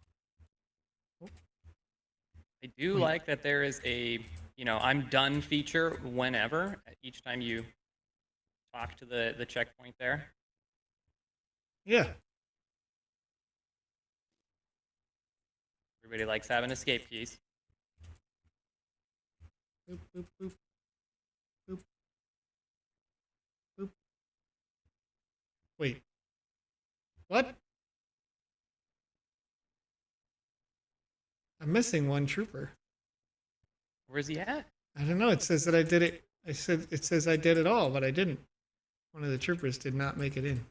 Speaker 1: I do like that there is a, I'm done feature whenever, each time you talk to the checkpoint there.
Speaker 2: Yeah.
Speaker 1: Everybody likes having escape keys.
Speaker 2: Boop, boop, boop. Boop. Boop. Wait. What? I'm missing one trooper.
Speaker 1: Where's he at?
Speaker 2: I don't know. It says that I did it. It says I did it all, but I didn't. One of the troopers did not make it in.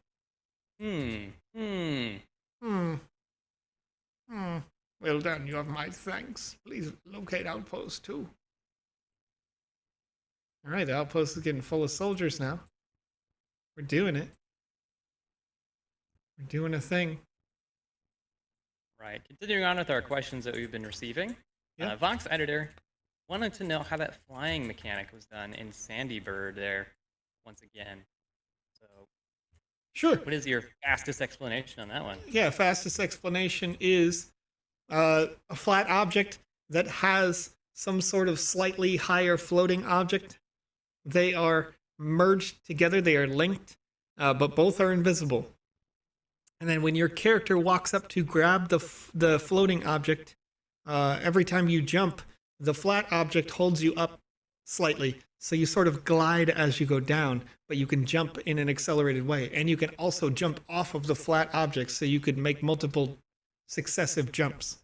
Speaker 2: Well done. You have my thanks. Please locate outpost 2. All right, the outpost is getting full of soldiers now. We're doing it. We're doing a thing.
Speaker 1: Right. Continuing on with our questions that we've been receiving. VoxEdit wanted to know how that flying mechanic was done in Sandy Bird there once again. So,
Speaker 2: sure.
Speaker 1: What is your fastest explanation on that one?
Speaker 2: Yeah, fastest explanation is a flat object that has some sort of slightly higher floating object. They are merged together, they are linked, but both are invisible. And then when your character walks up to grab the floating object, every time you jump, the flat object holds you up slightly. So you sort of glide as you go down, but you can jump in an accelerated way. And you can also jump off of the flat object, so you could make multiple successive jumps.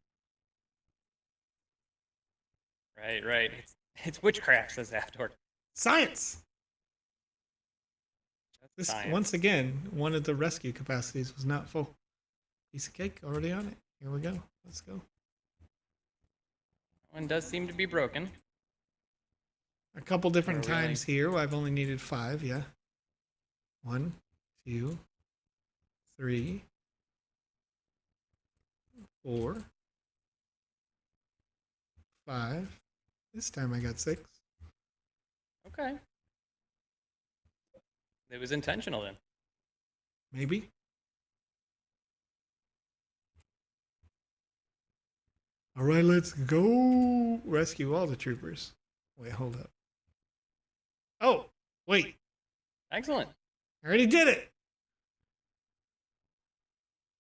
Speaker 1: Right, right. It's witchcraft, says Aftor.
Speaker 2: Science! This,
Speaker 1: Science.
Speaker 2: once again, one of the rescue capacities was not full. Piece of cake already on it. Here we go. Let's go.
Speaker 1: One does seem to be broken.
Speaker 2: A couple different
Speaker 1: Oh, really?
Speaker 2: times here. I've only needed 5, yeah. 1, 2, 3, 4, 5. This time I got 6.
Speaker 1: Okay. It was intentional then.
Speaker 2: Maybe. All right, let's go rescue all the troopers. Wait, hold up. Oh, wait.
Speaker 1: Excellent.
Speaker 2: I already did it.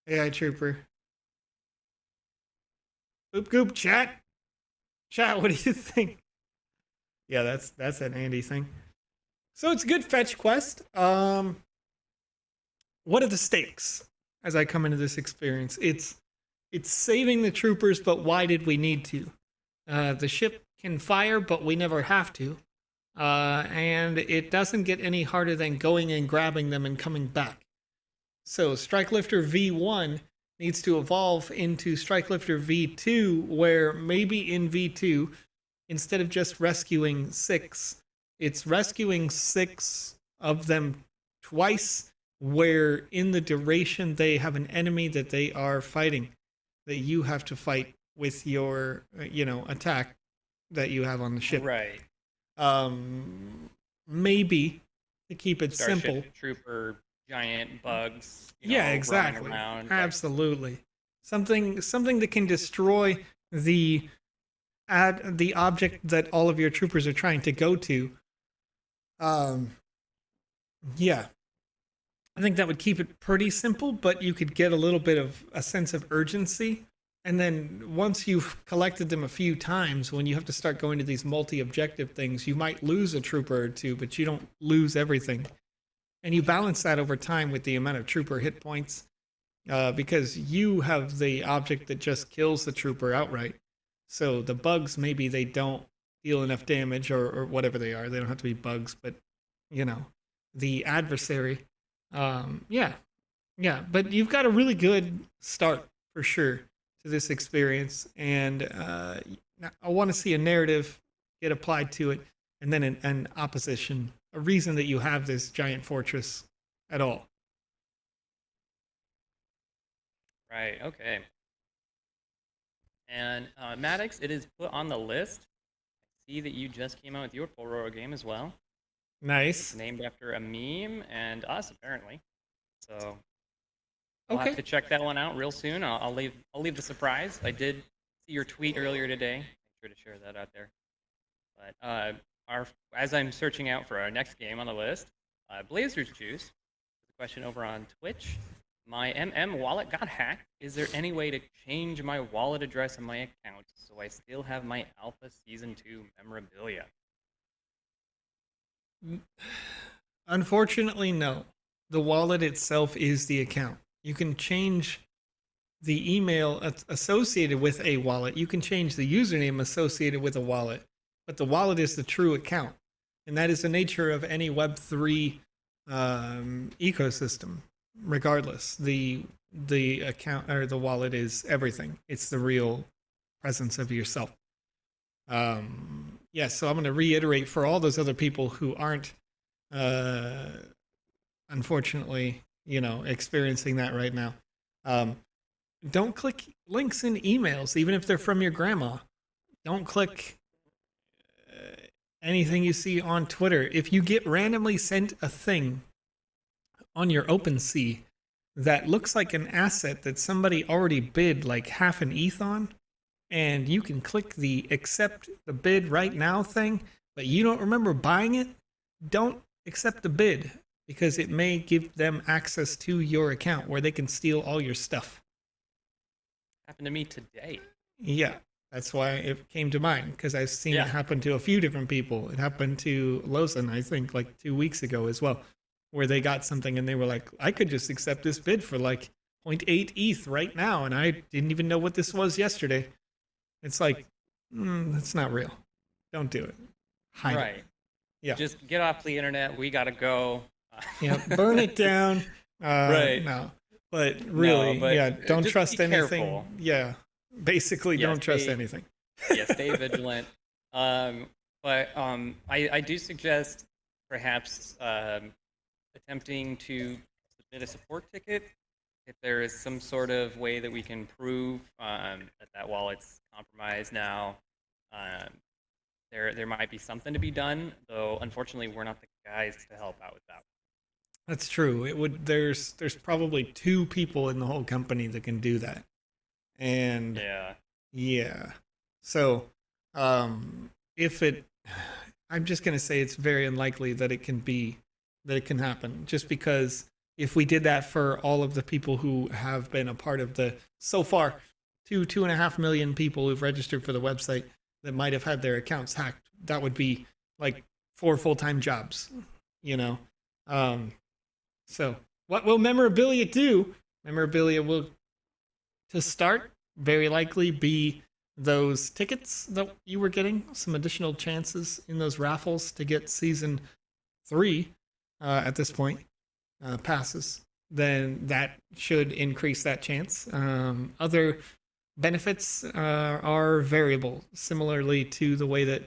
Speaker 2: AI trooper. Boop goop, chat. Chat, what do you think? Yeah, that's an Andy thing. So it's a good fetch quest. What are the stakes as I come into this experience? It's saving the troopers, but why did we need to? The ship can fire, but we never have to. And it doesn't get any harder than going and grabbing them and coming back. So Strikelifter V1 needs to evolve into Strikelifter V2, where maybe in V2, instead of just rescuing 6, it's rescuing 6 of them twice, where in the duration they have an enemy that they are fighting, that you have to fight with your, attack that you have on the ship.
Speaker 1: Right.
Speaker 2: Maybe to keep it
Speaker 1: Starship
Speaker 2: simple.
Speaker 1: Trooper, giant bugs.
Speaker 2: Yeah,
Speaker 1: running
Speaker 2: exactly.
Speaker 1: around, like-
Speaker 2: Absolutely. Something that can destroy the object that all of your troopers are trying to go to. Yeah. I think that would keep it pretty simple, but you could get a little bit of a sense of urgency. And then once you've collected them a few times, when you have to start going to these multi-objective things, you might lose a trooper or two, but you don't lose everything. And you balance that over time with the amount of trooper hit points, because you have the object that just kills the trooper outright. So the bugs, maybe they don't deal enough damage, or whatever they are. They don't have to be bugs, but, the adversary. Yeah. But you've got a really good start, for sure, to this experience. And I want to see a narrative get applied to it, and then an opposition, a reason that you have this giant fortress at all.
Speaker 1: Right, okay. And Maddox, it is put on the list. I see that you just came out with your Pororo game as well.
Speaker 2: Nice.
Speaker 1: It's named after a meme and us, apparently. So I'll have to check that one out real soon. I'll leave the surprise. I did see your tweet earlier today. Make sure to share that out there. But as I'm searching out for our next game on the list, Blazers Juice. The question over on Twitch. My MM wallet got hacked. Is there any way to change my wallet address in my account so I still have my Alpha Season 2 memorabilia?
Speaker 2: Unfortunately, no. The wallet itself is the account. You can change the email associated with a wallet. You can change the username associated with a wallet. But the wallet is the true account. And that is the nature of any Web3 ecosystem. Regardless, the account or the wallet is everything. It's the real presence of yourself. Yeah, so I'm going to reiterate for all those other people who aren't, unfortunately, experiencing that right now. Don't click links in emails, even if they're from your grandma. Don't click anything you see on Twitter. If you get randomly sent a thing on your OpenSea, that looks like an asset that somebody already bid like half an ETH on, and you can click the accept the bid right now thing, but you don't remember buying it, don't accept the bid because it may give them access to your account where they can steal all your stuff.
Speaker 1: Happened to me today.
Speaker 2: Yeah, that's why it came to mind, because I've seen it happen to a few different people. It happened to Lawson, I think, like 2 weeks ago as well, where they got something and they were like, I could just accept this bid for like 0.8 ETH right now, and I didn't even know what this was yesterday. It's like, that's not real. Don't do it. Hide it. Yeah.
Speaker 1: Just get off the internet. We gotta go.
Speaker 2: Yeah, burn it down.
Speaker 1: Right.
Speaker 2: No, but really, don't trust anything.
Speaker 1: Careful.
Speaker 2: Yeah, basically, don't trust anything.
Speaker 1: Yeah, stay vigilant. But I do suggest perhaps attempting to submit a support ticket if there is some sort of way that we can prove that wallet's compromised now. There might be something to be done, though unfortunately we're not the guys to help out with that.
Speaker 2: That's true. It would. There's probably 2 people in the whole company that can do that, and yeah. So, if it, I'm just gonna say it's very unlikely that it can happen, just because if we did that for all of the people who have been a part of the so far 2.5 million people who've registered for the website that might have had their accounts hacked, that would be like 4 full-time jobs, you know. So what will memorabilia do? Memorabilia will, to start, very likely be those tickets that you were getting, some additional chances in those raffles to get season 3 at this point passes. Then that should increase that chance. Other benefits are variable, similarly to the way that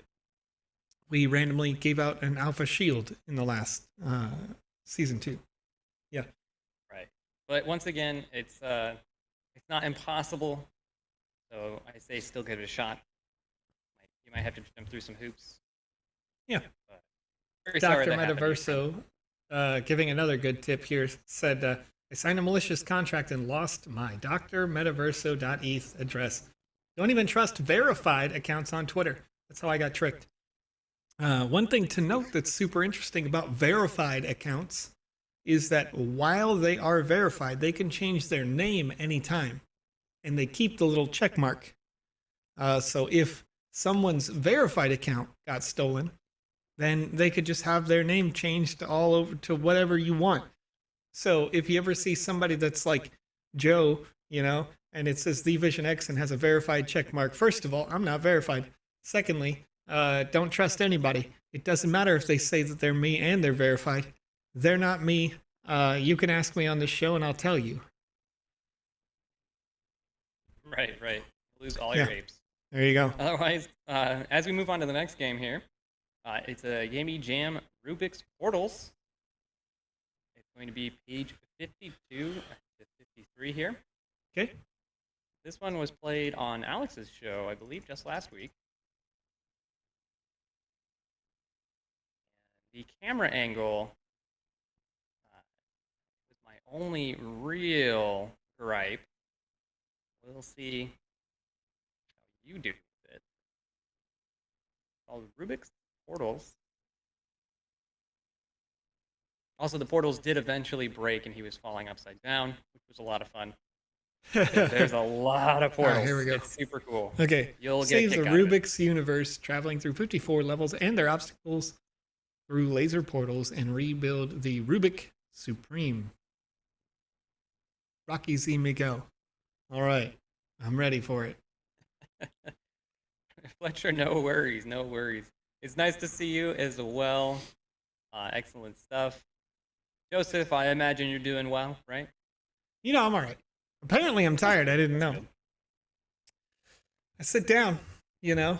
Speaker 2: we randomly gave out an alpha shield in the last season 2. Yeah.
Speaker 1: Right. But once again, it's not impossible. So I say still give it a shot. You might have to jump through some hoops.
Speaker 2: Yeah.
Speaker 1: Dr.
Speaker 2: Metaverso, giving another good tip here, said, I signed a malicious contract and lost my drmetaverso.eth address. Don't even trust verified accounts on Twitter. That's how I got tricked. One thing to note that's super interesting about verified accounts is that while they are verified, they can change their name anytime, and they keep the little check mark. So if someone's verified account got stolen, then they could just have their name changed all over to whatever you want. So if you ever see somebody that's like Joe, you know, and it says The Vision X and has a verified check mark, first of all, I'm not verified. Secondly, don't trust anybody. It doesn't matter if they say that they're me and they're verified. They're not me. You can ask me on this show and I'll tell you.
Speaker 1: Right. Lose all your apes.
Speaker 2: There you go.
Speaker 1: Otherwise, as we move on to the next game here, it's a Gamey Jam Rubik's Portals. It's going to be page 52 to 53 here.
Speaker 2: Okay.
Speaker 1: This one was played on Alex's show, I believe, just last week. The camera angle is my only real gripe. We'll see how you do with it. Called Rubik's Portals. Also, the portals did eventually break, and he was falling upside down, which was a lot of fun. There's a lot of portals.
Speaker 2: Here we go.
Speaker 1: It's super cool.
Speaker 2: Okay.
Speaker 1: You'll get
Speaker 2: Save
Speaker 1: a kick
Speaker 2: the
Speaker 1: out of it.
Speaker 2: Rubik's universe, traveling through 54 levels and their obstacles through laser portals, and rebuild the Rubik Supreme. Rocky Z me go. All right. I'm ready for it.
Speaker 1: Fletcher, no worries. It's nice to see you as well. Excellent stuff. Joseph, I imagine you're doing well, right?
Speaker 2: You know, I'm all right. Apparently, I'm tired. I didn't know. I sit down, you know.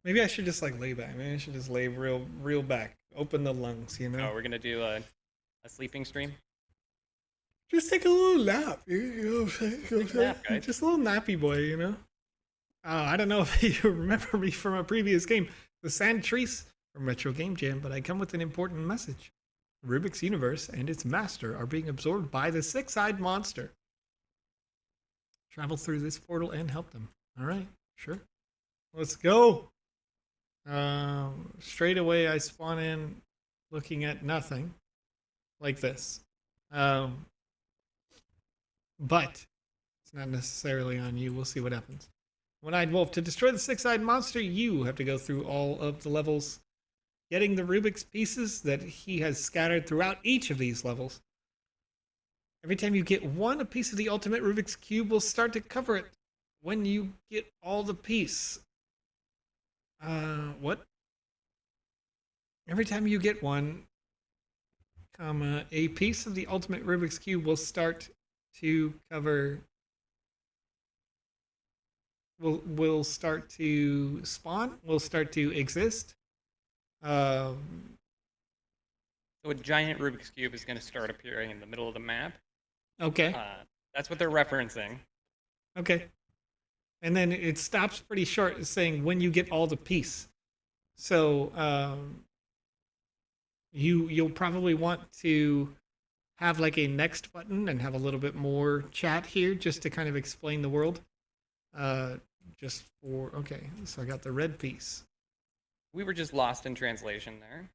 Speaker 2: Maybe I should just like lay back. Maybe I should just lay real back. Open the lungs, you know.
Speaker 1: Oh, we're going to do a sleeping stream?
Speaker 2: Just take a little nap. You know what I'm saying?
Speaker 1: Nap, guys.
Speaker 2: Just a little nappy boy, you know. I don't know if you remember me from a previous game, the Sand Trees from Retro Game Jam, but I come with an important message. Rubik's universe and its master are being absorbed by the six-eyed monster. Travel through this portal and help them. All right, sure. Let's go. Straight away, I spawn in looking at nothing like this. But it's not necessarily on you. We'll see what happens. One-eyed wolf. To destroy the six-eyed monster, you have to go through all of the levels, getting the Rubik's pieces that he has scattered throughout each of these levels. Every time you get one, a piece of the ultimate Rubik's Cube will start to cover it. When you get all the piece. What? Every time you get one, comma, a piece of the ultimate Rubik's Cube will start to cover... will start to spawn, will start to exist.
Speaker 1: So a giant Rubik's Cube is going to start appearing in the middle of the map.
Speaker 2: Okay.
Speaker 1: That's what they're referencing.
Speaker 2: Okay. And then it stops pretty short, saying when you get all the piece. So you'll probably want to have like a next button and have a little bit more chat here just to kind of explain the world. Just for, okay, so I got the red piece.
Speaker 1: We were just lost in translation there.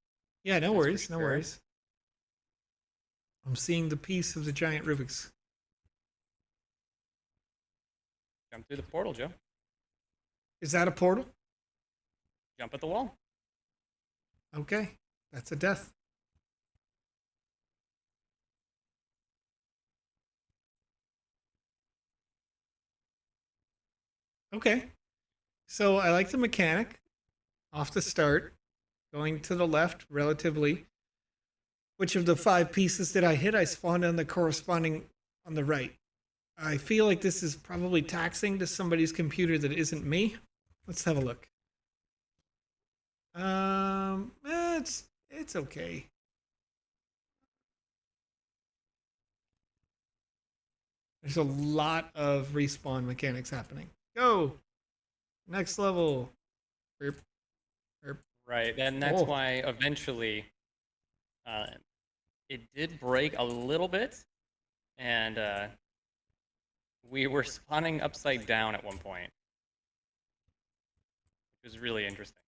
Speaker 2: Yeah, no worries, no worries. I'm seeing the piece of the giant Rubik's.
Speaker 1: Jump through the portal, Joe.
Speaker 2: Is that a portal?
Speaker 1: Jump at the wall.
Speaker 2: Okay, that's a death. Okay, so I like the mechanic off the start, going to the left relatively. Which of the 5 pieces did I hit? I spawned on the corresponding on the right. I feel like this is probably taxing to somebody's computer that isn't me. Let's have a look. It's okay. There's a lot of respawn mechanics happening. Go! Next level. Burp. Burp.
Speaker 1: Right, and that's why eventually it did break a little bit, and we were spawning upside down at one point, which was really interesting.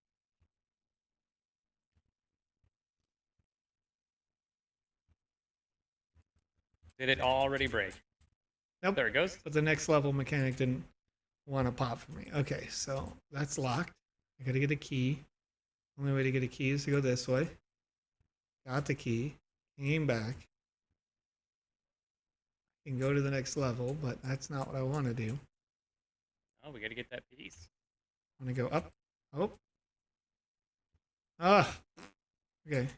Speaker 1: Did it already break?
Speaker 2: Nope.
Speaker 1: There it goes.
Speaker 2: But the next level mechanic didn't want to pop for me. Okay, so that's locked. I gotta get a key. Only way to get a key is to go this way. Got the key. Came back. Can go to the next level, but that's not what I want to do.
Speaker 1: Oh, we gotta get that piece.
Speaker 2: I want to go up. Oh. Ah. Okay.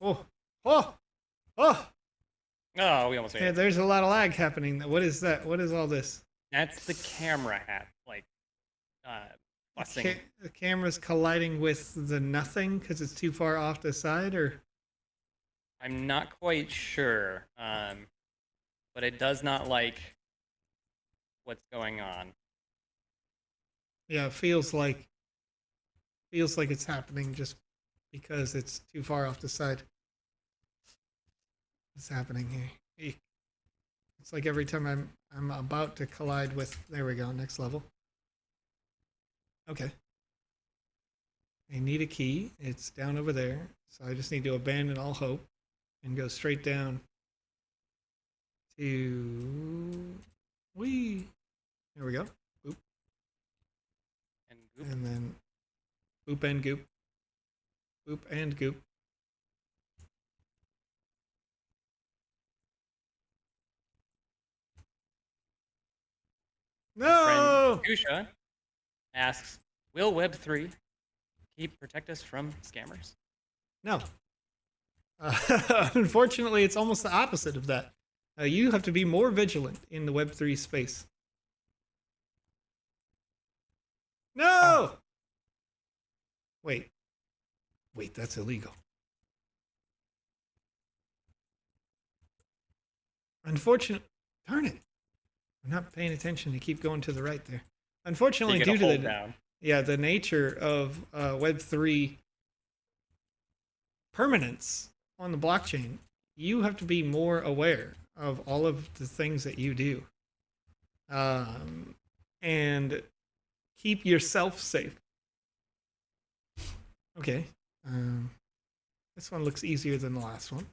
Speaker 2: Oh. Oh. Oh.
Speaker 1: Oh, we almost made
Speaker 2: Yeah,
Speaker 1: it.
Speaker 2: there's a lot of lag happening. What is that? What is all this?
Speaker 1: That's the camera hat, like, fussing.
Speaker 2: The camera's colliding with the nothing because it's too far off the side, or?
Speaker 1: I'm not quite sure, but it does not like what's going on.
Speaker 2: Yeah, it feels like it's happening just because it's too far off the side. What's happening here? It's like every time I'm about to collide with. There we go. Next level. Okay. I need a key. It's down over there, so I just need to abandon all hope and go straight down to wee. There we go. Boop.
Speaker 1: And goop.
Speaker 2: And then boop and goop. Boop and goop. No!
Speaker 1: Friend Kusha asks, will Web3 protect us from scammers?
Speaker 2: No. Unfortunately, it's almost the opposite of that. You have to be more vigilant in the Web3 space. No! Wait. Wait, that's illegal. Unfortunately, darn it. I'm not paying attention to keep going to the right there. Unfortunately, due to the nature of Web3 permanence on the blockchain, you have to be more aware of all of the things that you do, and keep yourself safe. Okay. This one looks easier than the last one.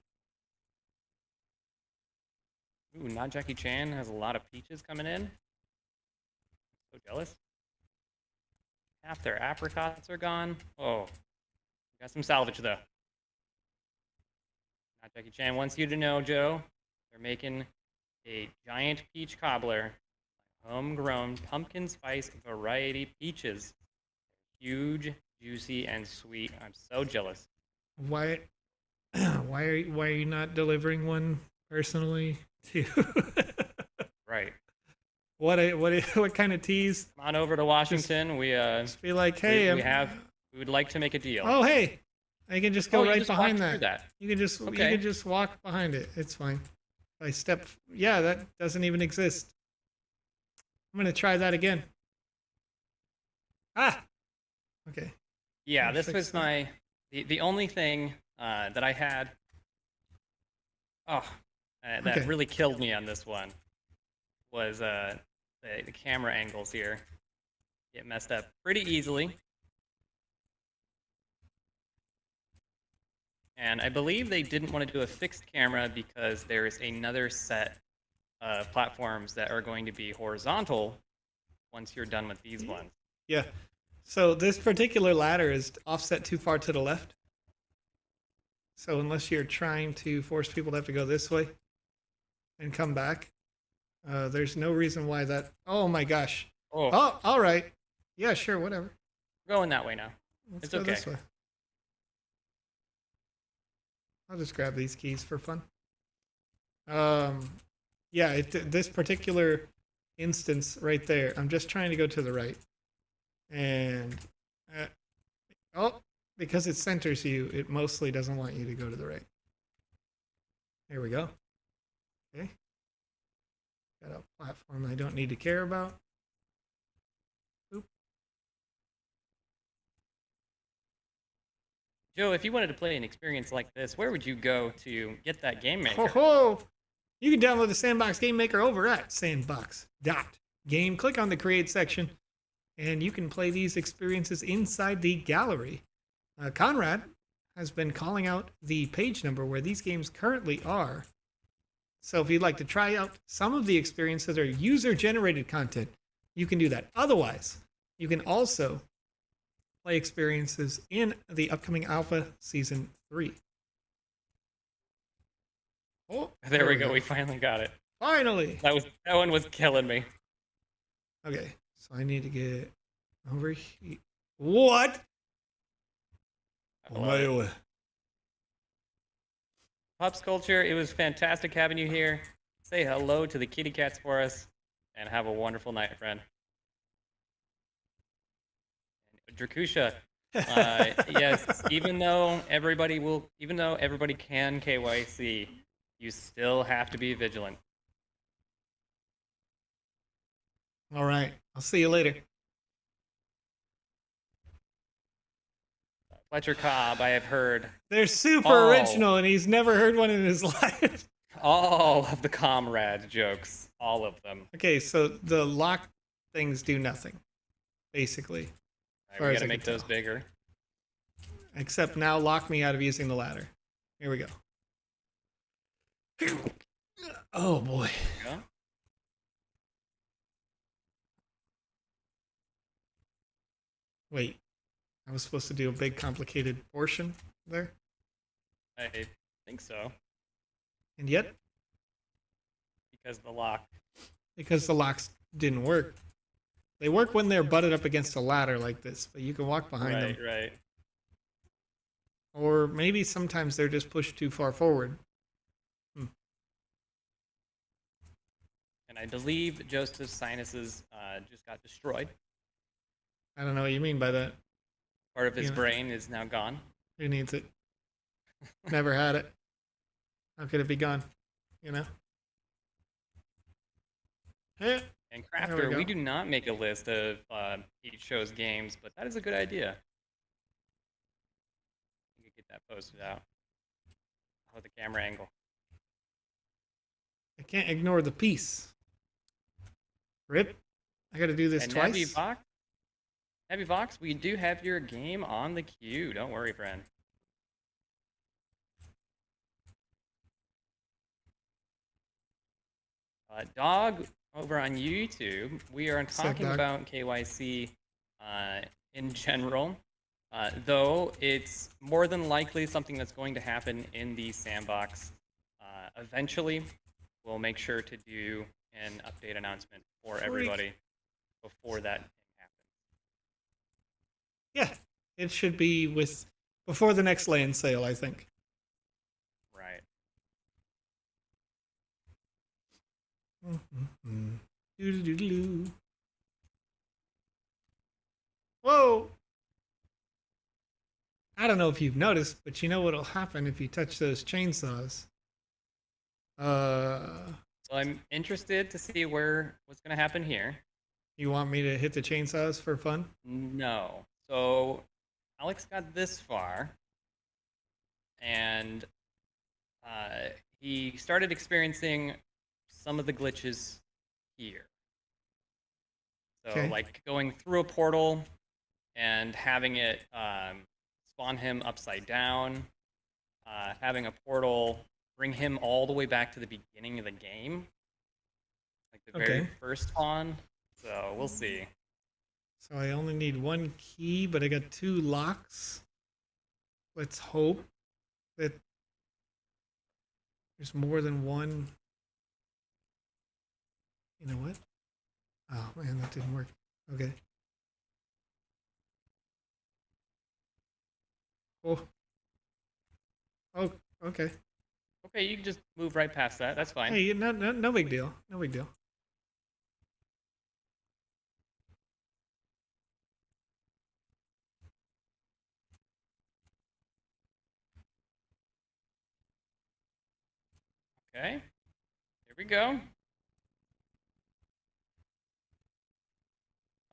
Speaker 1: Ooh, not Jackie Chan has a lot of peaches coming in. So jealous. Half their apricots are gone. Oh, got some salvage though. Not Jackie Chan wants you to know, Joe. They're making a giant peach cobbler, homegrown pumpkin spice variety peaches. Huge, juicy, and sweet. I'm so jealous.
Speaker 2: Why are you not delivering one personally to?
Speaker 1: Right.
Speaker 2: What kind of tease?
Speaker 1: Come on over to Washington.
Speaker 2: Just be like, hey,
Speaker 1: we would like to make a deal.
Speaker 2: Oh, hey, I can just go right
Speaker 1: just
Speaker 2: behind
Speaker 1: walk through
Speaker 2: that. You can just walk behind it. It's fine. I step. Yeah, that doesn't even exist. I'm gonna try that again. Ah. Okay.
Speaker 1: Yeah, this was the only thing that I had. That really killed me on this one was the camera angles here get messed up pretty easily. And I believe they didn't want to do a fixed camera because there's another set of platforms that are going to be horizontal once you're done with these ones.
Speaker 2: Yeah. So this particular ladder is offset too far to the left. So unless you're trying to force people to have to go this way and come back, there's no reason why that. Oh my gosh. Oh, all right. Yeah, sure, whatever.
Speaker 1: We're going that way now.
Speaker 2: Let's go
Speaker 1: okay.
Speaker 2: This way. I'll just grab these keys for fun. Yeah, this particular instance right there, I'm just trying to go to the right. And, because it centers you, it mostly doesn't want you to go to the right. There we go. Okay. Got a platform I don't need to care about. Oop.
Speaker 1: Joe, if you wanted to play an experience like this, where would you go to get that game maker?
Speaker 2: You can download the Sandbox Game Maker over at sandbox.game. Click on the Create section, and you can play these experiences inside the gallery. Conrad has been calling out the page number where these games currently are. So if you'd like to try out some of the experiences that are user-generated content, you can do that. Otherwise, you can also play experiences in the upcoming Alpha Season 3. Oh,
Speaker 1: there we go. We finally got it.
Speaker 2: Finally!
Speaker 1: That one was killing me.
Speaker 2: Okay, so I need to get over here. What?
Speaker 1: Pups Culture, it was fantastic having you here. Say hello to the kitty cats for us, and have a wonderful night, friend. Drakusha, yes, even though everybody can KYC, you still have to be vigilant.
Speaker 2: All right, I'll see you later.
Speaker 1: Fletcher Cobb, I have heard.
Speaker 2: They're super original, and he's never heard one in his life.
Speaker 1: All of the comrade jokes, all of them.
Speaker 2: Okay, so the lock things do nothing, basically.
Speaker 1: Right, we gotta make those bigger.
Speaker 2: Except now lock me out of using the ladder. Here we go. Oh boy.
Speaker 1: Yeah.
Speaker 2: Wait. I was supposed to do a big complicated portion there?
Speaker 1: I think so.
Speaker 2: And yet?
Speaker 1: Because the locks didn't work. They work when they're butted up against a ladder like this, but you can walk behind them. Right.
Speaker 2: Or maybe sometimes they're just pushed too far forward.
Speaker 1: And I believe Joseph's sinuses just got destroyed.
Speaker 2: I don't know what you mean by that.
Speaker 1: Part of his brain is now gone.
Speaker 2: Who needs it? Never had it. How could it be gone? You know?
Speaker 1: And Crafter, we do not make a list of each show's games, but that is a good idea. You could get that posted out. Oh, the camera angle.
Speaker 2: I can't ignore the piece. Rip. I got to do this
Speaker 1: And
Speaker 2: twice.
Speaker 1: Nabby Vox, we do have your game on the queue. Don't worry, friend. Dog over on YouTube, we are talking about KYC in general, though it's more than likely something that's going to happen in the sandbox. Eventually, we'll make sure to do an update announcement for everybody before that happens.
Speaker 2: Yeah, it should be before the next land sale, I think.
Speaker 1: Right.
Speaker 2: Whoa! I don't know if you've noticed, but you know what'll happen if you touch those chainsaws.
Speaker 1: So I'm interested to see what's going to happen here.
Speaker 2: You want me to hit the chainsaws for fun?
Speaker 1: No. So Alex got this far, and he started experiencing some of the glitches here. So like going through a portal and having it spawn him upside down, having a portal bring him all the way back to the beginning of the game, like the very first spawn. So we'll see.
Speaker 2: So I only need one key, but I got 2 locks. Let's hope that there's more than one. You know what? Oh man, that didn't work. Okay. Oh. Oh, okay.
Speaker 1: Okay, you can just move right past that. That's fine.
Speaker 2: Hey, no big deal. No big deal.
Speaker 1: Okay. Here we go.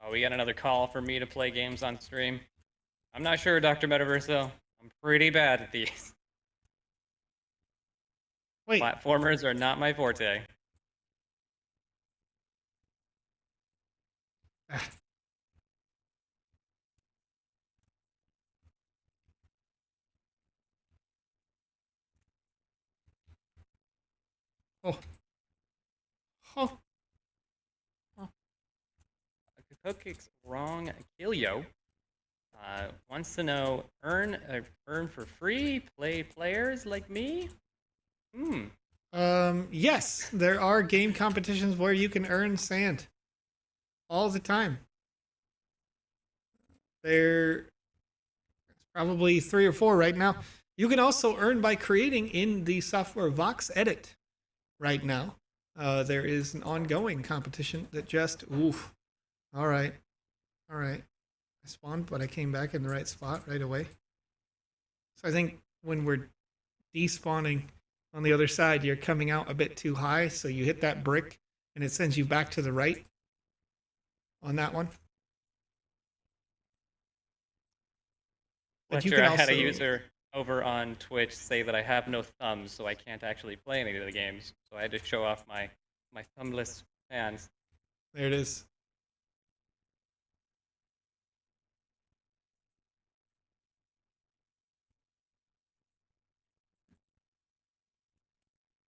Speaker 1: Oh, we got another call for me to play games on stream. I'm not sure, Dr. Metaverse, though. I'm pretty bad at these.
Speaker 2: Wait.
Speaker 1: Platformers are not my forte.
Speaker 2: Oh. Oh.
Speaker 1: Cupcake's wrong. Kilio wants to know, earn for free, play players like me?
Speaker 2: Yes, there are game competitions where you can earn sand all the time. There's probably 3 or 4 right now. You can also earn by creating in the software VoxEdit right now. There is an ongoing competition that just, oof. All right. I spawned, but I came back in the right spot right away. So I think when we're despawning on the other side, you're coming out a bit too high, so you hit that brick, and it sends you back to the right on that one.
Speaker 1: But you can also... I had a user over on Twitch say that I have no thumbs, so I can't actually play any of the games. So I had to show off my thumbless hands.
Speaker 2: There it is.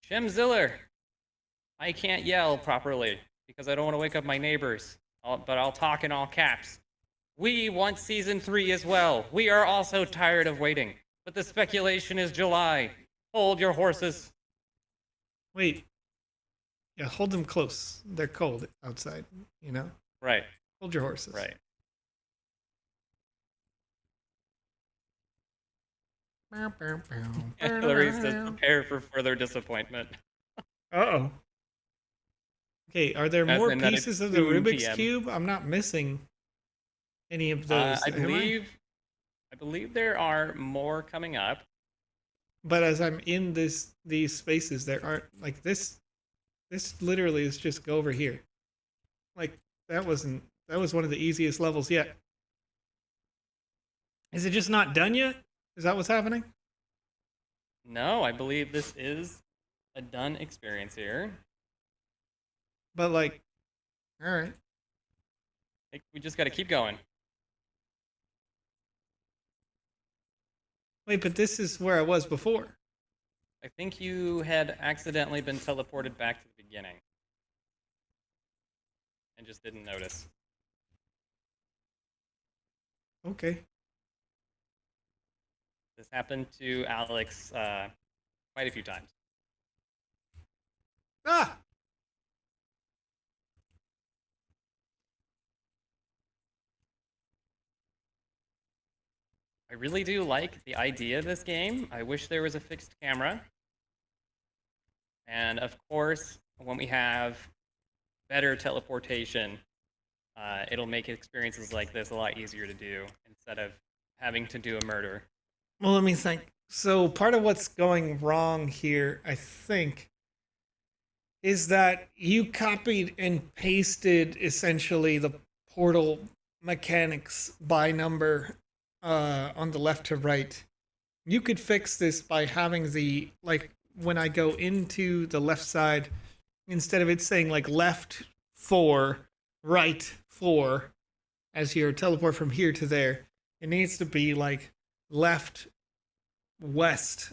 Speaker 1: Jim Ziller, I can't yell properly because I don't want to wake up my neighbors, but I'll talk in all caps. We want Season 3 as well. We are also tired of waiting, but the speculation is July. Hold your horses.
Speaker 2: Wait. Yeah, hold them close. They're cold outside, you know?
Speaker 1: Right.
Speaker 2: Hold your horses.
Speaker 1: Right. Hillary says, prepare for further disappointment.
Speaker 2: Uh-oh. Okay, are there more pieces of the Rubik's Cube? I'm not missing any of those.
Speaker 1: I believe there are more coming up.
Speaker 2: But as I'm in these spaces, there aren't, like, this literally is just go over here. Like, that was one of the easiest levels yet. Is it just not done yet? Is that what's happening?
Speaker 1: No, I believe this is a done experience here.
Speaker 2: But like, all right.
Speaker 1: We just got to keep going.
Speaker 2: Wait, but this is where I was before.
Speaker 1: I think you had accidentally been teleported back to the beginning and just didn't notice.
Speaker 2: Okay.
Speaker 1: This happened to Alex quite a few times.
Speaker 2: Ah!
Speaker 1: I really do like the idea of this game. I wish there was a fixed camera. And of course, when we have better teleportation, it'll make experiences like this a lot easier to do instead of having to do a murder.
Speaker 2: Well, let me think. So part of what's going wrong here, I think, is that you copied and pasted essentially the portal mechanics by number on the left to right. You could fix this by having the, like, when I go into the left side, instead of it saying like left 4, right 4, as your teleport from here to there, it needs to be like left west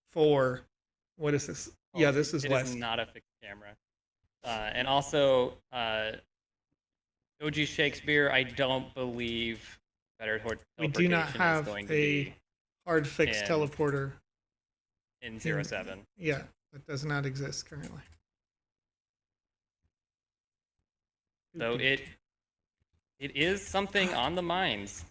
Speaker 2: 4. What is this?
Speaker 1: Oh,
Speaker 2: Yeah, this is
Speaker 1: it
Speaker 2: west.
Speaker 1: It is not a fixed camera. And also, OG Shakespeare, I don't believe better teleportation
Speaker 2: We do not have
Speaker 1: is going to
Speaker 2: a
Speaker 1: be
Speaker 2: hard fixed teleporter
Speaker 1: in 07.
Speaker 2: Yeah, that does not exist currently.
Speaker 1: So it is something on the minds.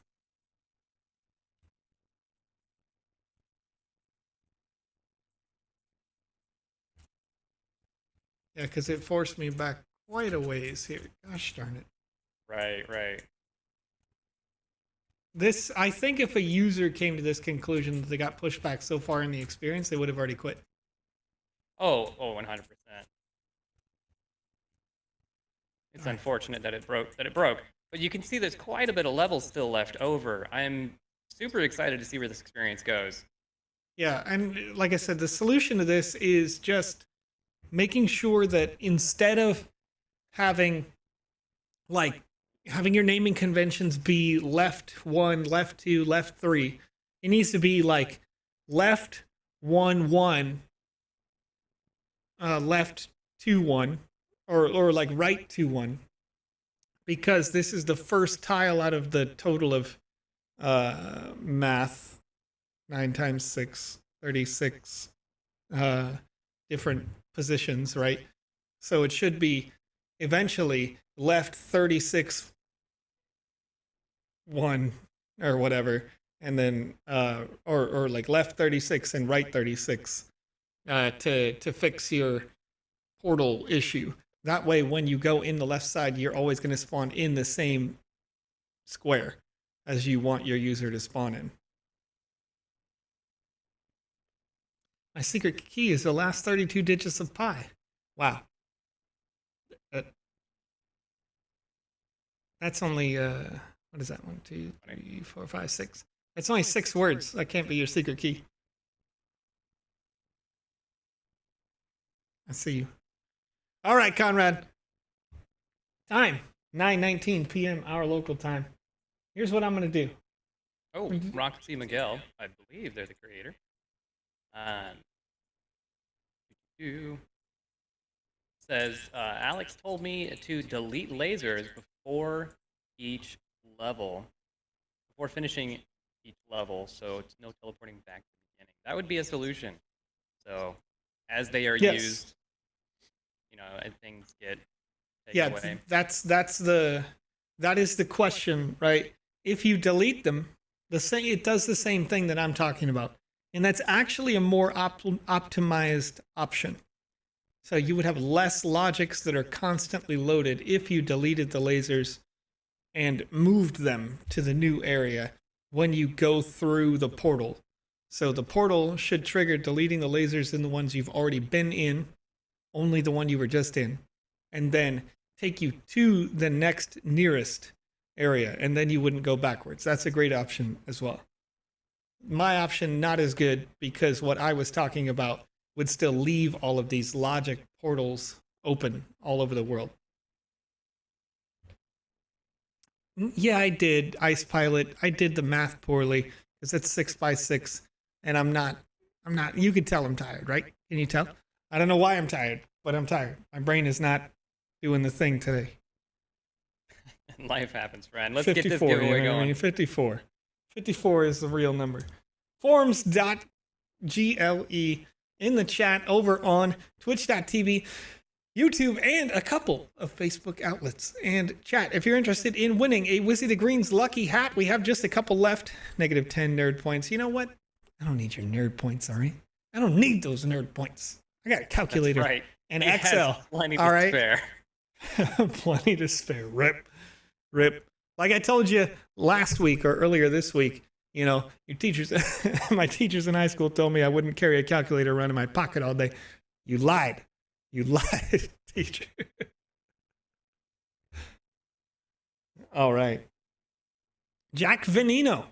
Speaker 2: Yeah, because it forced me back quite a ways here. Gosh darn it.
Speaker 1: Right.
Speaker 2: This, I think if a user came to this conclusion that they got pushed back so far in the experience, they would have already quit.
Speaker 1: Oh, 100%. It's unfortunate that it broke. But you can see there's quite a bit of levels still left over. I'm super excited to see where this experience goes.
Speaker 2: Yeah, and like I said, the solution to this is just making sure that instead of having your naming conventions be left 1, left 2, left 3, it needs to be like left 1 1, left 2 1, or like right 2 1, because this is the first tile out of the total of math 9 times 6, 36 different positions, right? So it should be eventually left 36 1 or whatever, and then or like left 36 and right 36 to fix your portal issue. That way, when you go in the left side, you're always going to spawn in the same square as you want your user to spawn in. My secret key is the last 32 digits of pi. Wow. That's only, what is that? 1, 2, 3, 4, 5, 6. It's only 6 words. That can't be your secret key. I see you. All right, Conrad. Time, 9:19 p.m. our local time. Here's what I'm going to do.
Speaker 1: Oh, Roxy Miguel, I believe they're the creator. Says, Alex told me to delete lasers before each level, before finishing each level, so it's no teleporting back to the beginning. That would be a solution. So, as they are used, you know, and things get taken away.
Speaker 2: That is the question, right? If you delete them, it does the same thing that I'm talking about. And that's actually a more optimized option. So you would have less logics that are constantly loaded if you deleted the lasers and moved them to the new area when you go through the portal. So the portal should trigger deleting the lasers in the ones you've already been in, only the one you were just in, and then take you to the next nearest area, and then you wouldn't go backwards. That's a great option as well. my option not as good because what I was talking about would still leave all of these logic portals open all over the world. Yeah, I did Ice Pilot. I did the math poorly because it's 6x6, and I'm not. You can tell I'm tired, right? Can you tell? I don't know why I'm tired, but I'm tired. My brain is not doing the thing today.
Speaker 1: Life happens, friend. Let's get this giveaway going.
Speaker 2: I mean, 54. 54 is the real number. Forums.gle in the chat over on twitch.tv, YouTube, and a couple of Facebook outlets. And chat, if you're interested in winning a Wizzy the Green's lucky hat, we have just a couple left. -10 nerd points. You know what? I don't need your nerd points, all right? I don't need those nerd points. I got a calculator.
Speaker 1: That's right.
Speaker 2: And
Speaker 1: He
Speaker 2: Excel.
Speaker 1: has plenty
Speaker 2: all
Speaker 1: to
Speaker 2: right?
Speaker 1: spare.
Speaker 2: Plenty to spare. Rip. Like I told you last week or earlier this week, you know, your teachers, my teachers in high school told me I wouldn't carry a calculator around in my pocket all day. You lied. You lied, teacher. All right. Jack Veneno.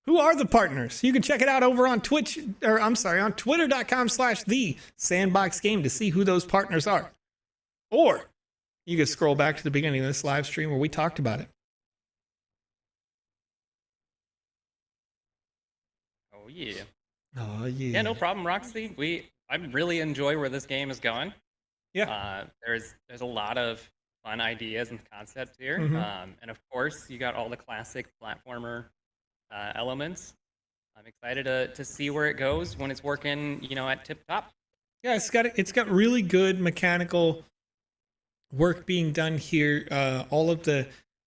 Speaker 2: Who are the partners? You can check it out over on Twitch, or I'm sorry, on twitter.com/the Sandbox Game to see who those partners are. Or you can scroll back to the beginning of this live stream where we talked about it.
Speaker 1: Oh yeah.
Speaker 2: Oh yeah.
Speaker 1: Yeah, no problem, Roxy. I really enjoy where this game is going.
Speaker 2: Yeah.
Speaker 1: There's a lot of fun ideas and concepts here, and of course you got all the classic platformer elements. I'm excited to see where it goes when it's working, you know, at tip top.
Speaker 2: Yeah, it's got really good mechanical work being done here.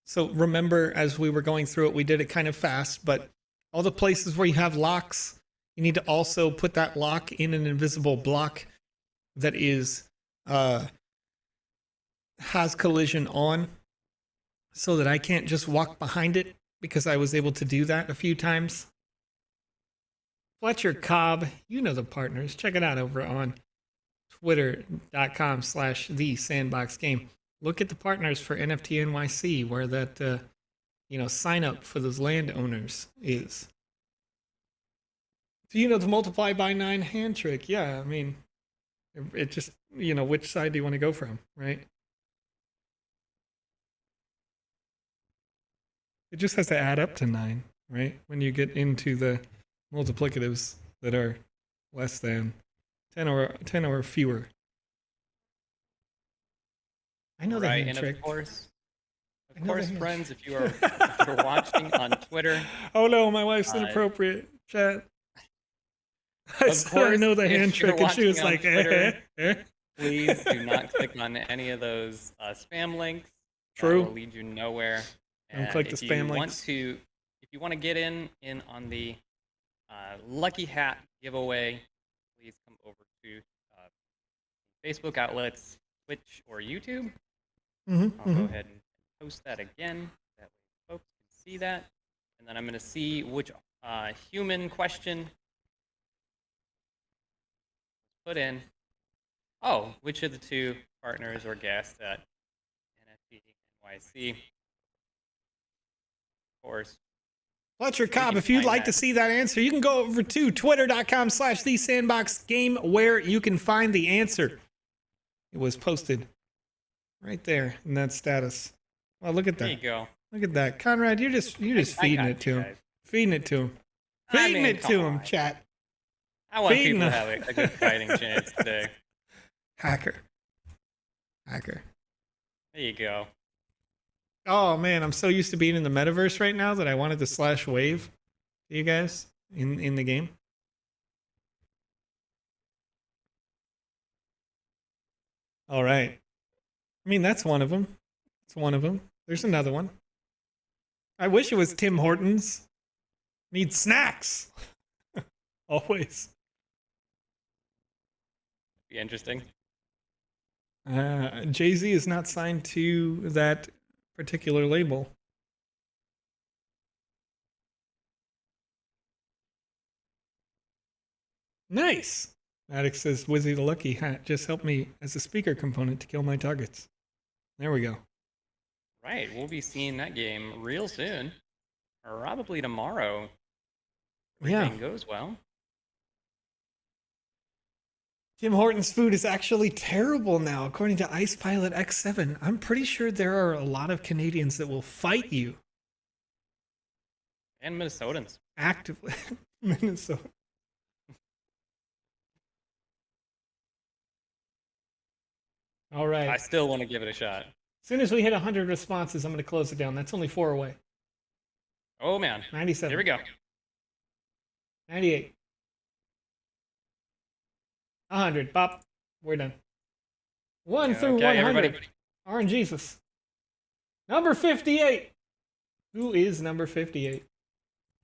Speaker 2: So remember, as we were going through it, we did it kind of fast, but all the places where you have locks, you need to also put that lock in an invisible block that is has collision on, so that I can't just walk behind it, because I was able to do that a few times. Fletcher Cobb, you know the partners. Check it out over on twitter.com/the Sandbox Game. Look at the partners for NFT NYC, where that sign up for those landowners is. Do you know the multiply by 9 hand trick? Yeah, I mean, it just, which side do you want to go from, right? It just has to add up to 9, right? When you get into the multiplicatives that are less than 10 or fewer. I know that hand
Speaker 1: and
Speaker 2: trick.
Speaker 1: Of course, friends, if you're watching on Twitter.
Speaker 2: Oh no, my wife's inappropriate. Chat. I said I know the hand trick, and she was like,
Speaker 1: Twitter, please do not click on any of those spam links.
Speaker 2: True.
Speaker 1: That will lead you nowhere.
Speaker 2: Don't click the spam links.
Speaker 1: If you want to get in on the Lucky Hat giveaway, please come over to Facebook outlets, Twitch or YouTube. I'll go ahead and post that again. That way folks can see that. And then I'm going to see which human question put in. Oh, which of the two partners or guests at NFT NYC? Of course.
Speaker 2: Fletcher Cobb, if you'd like to see that answer, you can go over to twitter.com/the Sandbox Game, where you can find the answer. It was posted right there in that status. Well, look at that.
Speaker 1: There you go.
Speaker 2: Look at that. Conrad, you're just feeding it to him. Feeding it to him. Feeding it to him, chat.
Speaker 1: I want people to have a good fighting chance today.
Speaker 2: Hacker.
Speaker 1: There you go.
Speaker 2: Oh man, I'm so used to being in the metaverse right now that I wanted to slash wave to you guys in the game. All right. I mean, that's one of them. That's one of them. There's another one. I wish it was Tim Hortons. Need snacks. Always.
Speaker 1: Be interesting.
Speaker 2: Jay-Z is not signed to that particular label. Nice. Alex says, Wizzy the Lucky Hat just helped me as a speaker component to kill my targets. There we go.
Speaker 1: Right. We'll be seeing that game real soon. Probably tomorrow. everything goes well.
Speaker 2: Tim Hortons food is actually terrible now, according to Ice Pilot X7. I'm pretty sure there are a lot of Canadians that will fight you.
Speaker 1: And Minnesotans.
Speaker 2: Actively. Minnesota. All right.
Speaker 1: I still want to give it a shot.
Speaker 2: As soon as we hit 100 responses, I'm going to close it down. That's only 4 away.
Speaker 1: Oh, man.
Speaker 2: 97.
Speaker 1: Here we go.
Speaker 2: 98. 100. Bop. We're done. 1 through 100.
Speaker 1: Everybody.
Speaker 2: Orange Jesus. Number 58. Who is number 58?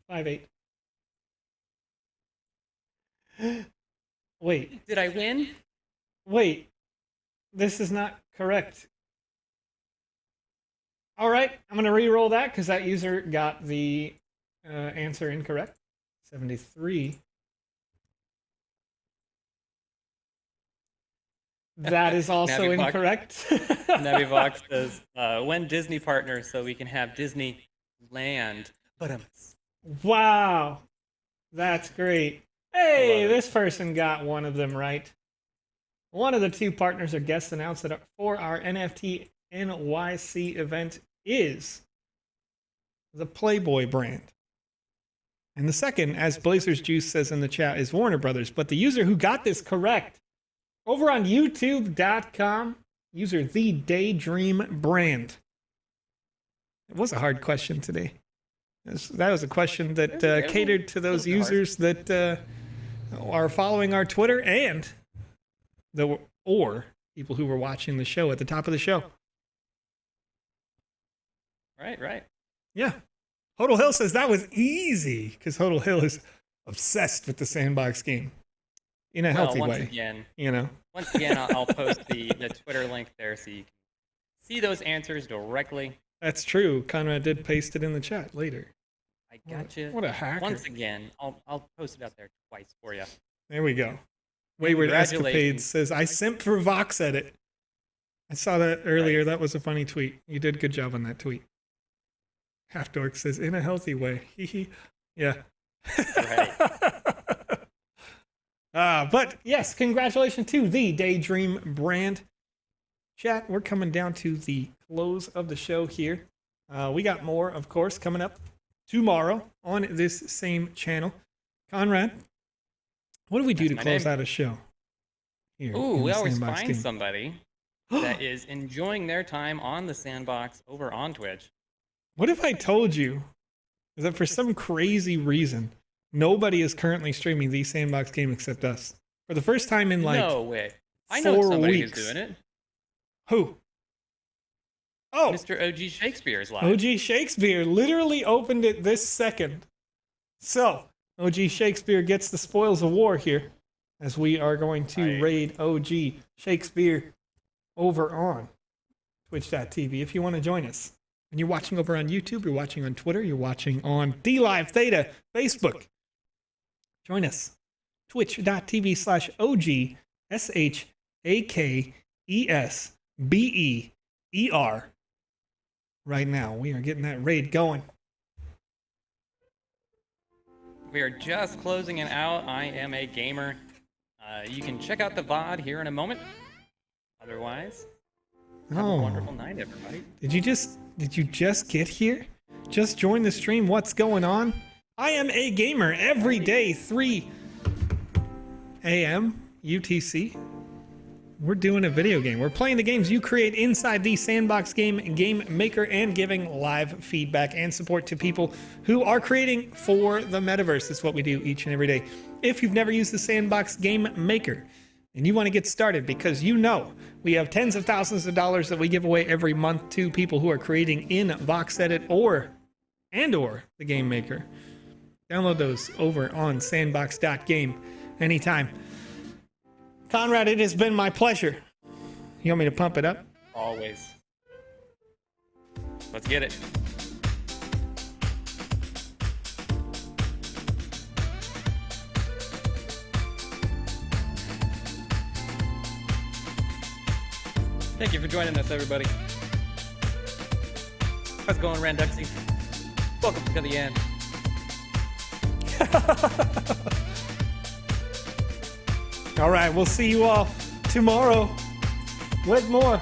Speaker 2: 58. Wait.
Speaker 1: Did I win?
Speaker 2: Wait. This is not correct. All right. I'm going to re-roll that because that user got the answer incorrect. 73. That is also incorrect.
Speaker 1: Navivox says, when Disney partners so we can have Disneyland.
Speaker 2: Wow. That's great. Hey, this person got one of them right. One of the 2 partners or guests announced that for our NFT NYC event is the Playboy brand. And the second, as Blazers Juice says in the chat, is Warner Brothers. But the user who got this correct, over on youtube.com, user The Daydream Brand. It was a hard question today. That was a question that catered to those users that are following our Twitter and or people who were watching the show at the top of the show.
Speaker 1: Right.
Speaker 2: Yeah. Hodel Hill says that was easy because Hodel Hill is obsessed with the Sandbox game in a healthy way.
Speaker 1: Once again, I'll post the Twitter link there so you can see those answers directly.
Speaker 2: That's true. Conrad did paste it in the chat later.
Speaker 1: I got you.
Speaker 2: What a hacker.
Speaker 1: Once again, I'll post it out there twice for you.
Speaker 2: There we go. Wayward Escapades says, I simp for VoxEdit. I saw that earlier. Right. That was a funny tweet. You did a good job on that tweet. Half Dork says, in a healthy way. Yeah.
Speaker 1: Right.
Speaker 2: But yes, congratulations to the Daydream Brand. Chat, we're coming down to the close of the show here. We got more, of course, coming up tomorrow on this same channel. Conrad, what do we do to close out a show? Here
Speaker 1: we always find somebody that is enjoying their time on the Sandbox over on Twitch.
Speaker 2: What if I told you that for some crazy reason, nobody is currently streaming the Sandbox game except us? For the first time in
Speaker 1: no way. I know somebody who's doing it.
Speaker 2: Who? Oh,
Speaker 1: Mr. OG Shakespeare is live.
Speaker 2: OG Shakespeare literally opened it this second. So, OG Shakespeare gets the spoils of war here as we are going to raid OG Shakespeare over on twitch.tv if you want to join us. And you're watching over on YouTube, you're watching on Twitter, you're watching on DLive Theta, Facebook. Join us. Twitch.tv/OG SHAKESBEER. Right now, we are getting that raid going.
Speaker 1: We are just closing it out. I am a gamer. You can check out the VOD here in a moment. Otherwise, have a wonderful night, everybody.
Speaker 2: Did you just get here? Just join the stream? What's going on? I am a gamer every day, 3 a.m. UTC. We're doing a video game. We're playing the games you create inside the Sandbox Game Maker and giving live feedback and support to people who are creating for the metaverse. That's what we do each and every day. If you've never used the Sandbox Game Maker and you want to get started because you know we have tens of thousands of dollars that we give away every month to people who are creating in VoxEdit or the Game Maker. Download those over on sandbox.game anytime. Conrad, it has been my pleasure. You want me to pump it up?
Speaker 1: Always. Let's get it. Thank you for joining us, everybody. How's it going, Randuxy? Welcome to the end.
Speaker 2: All right, we'll see you all tomorrow with more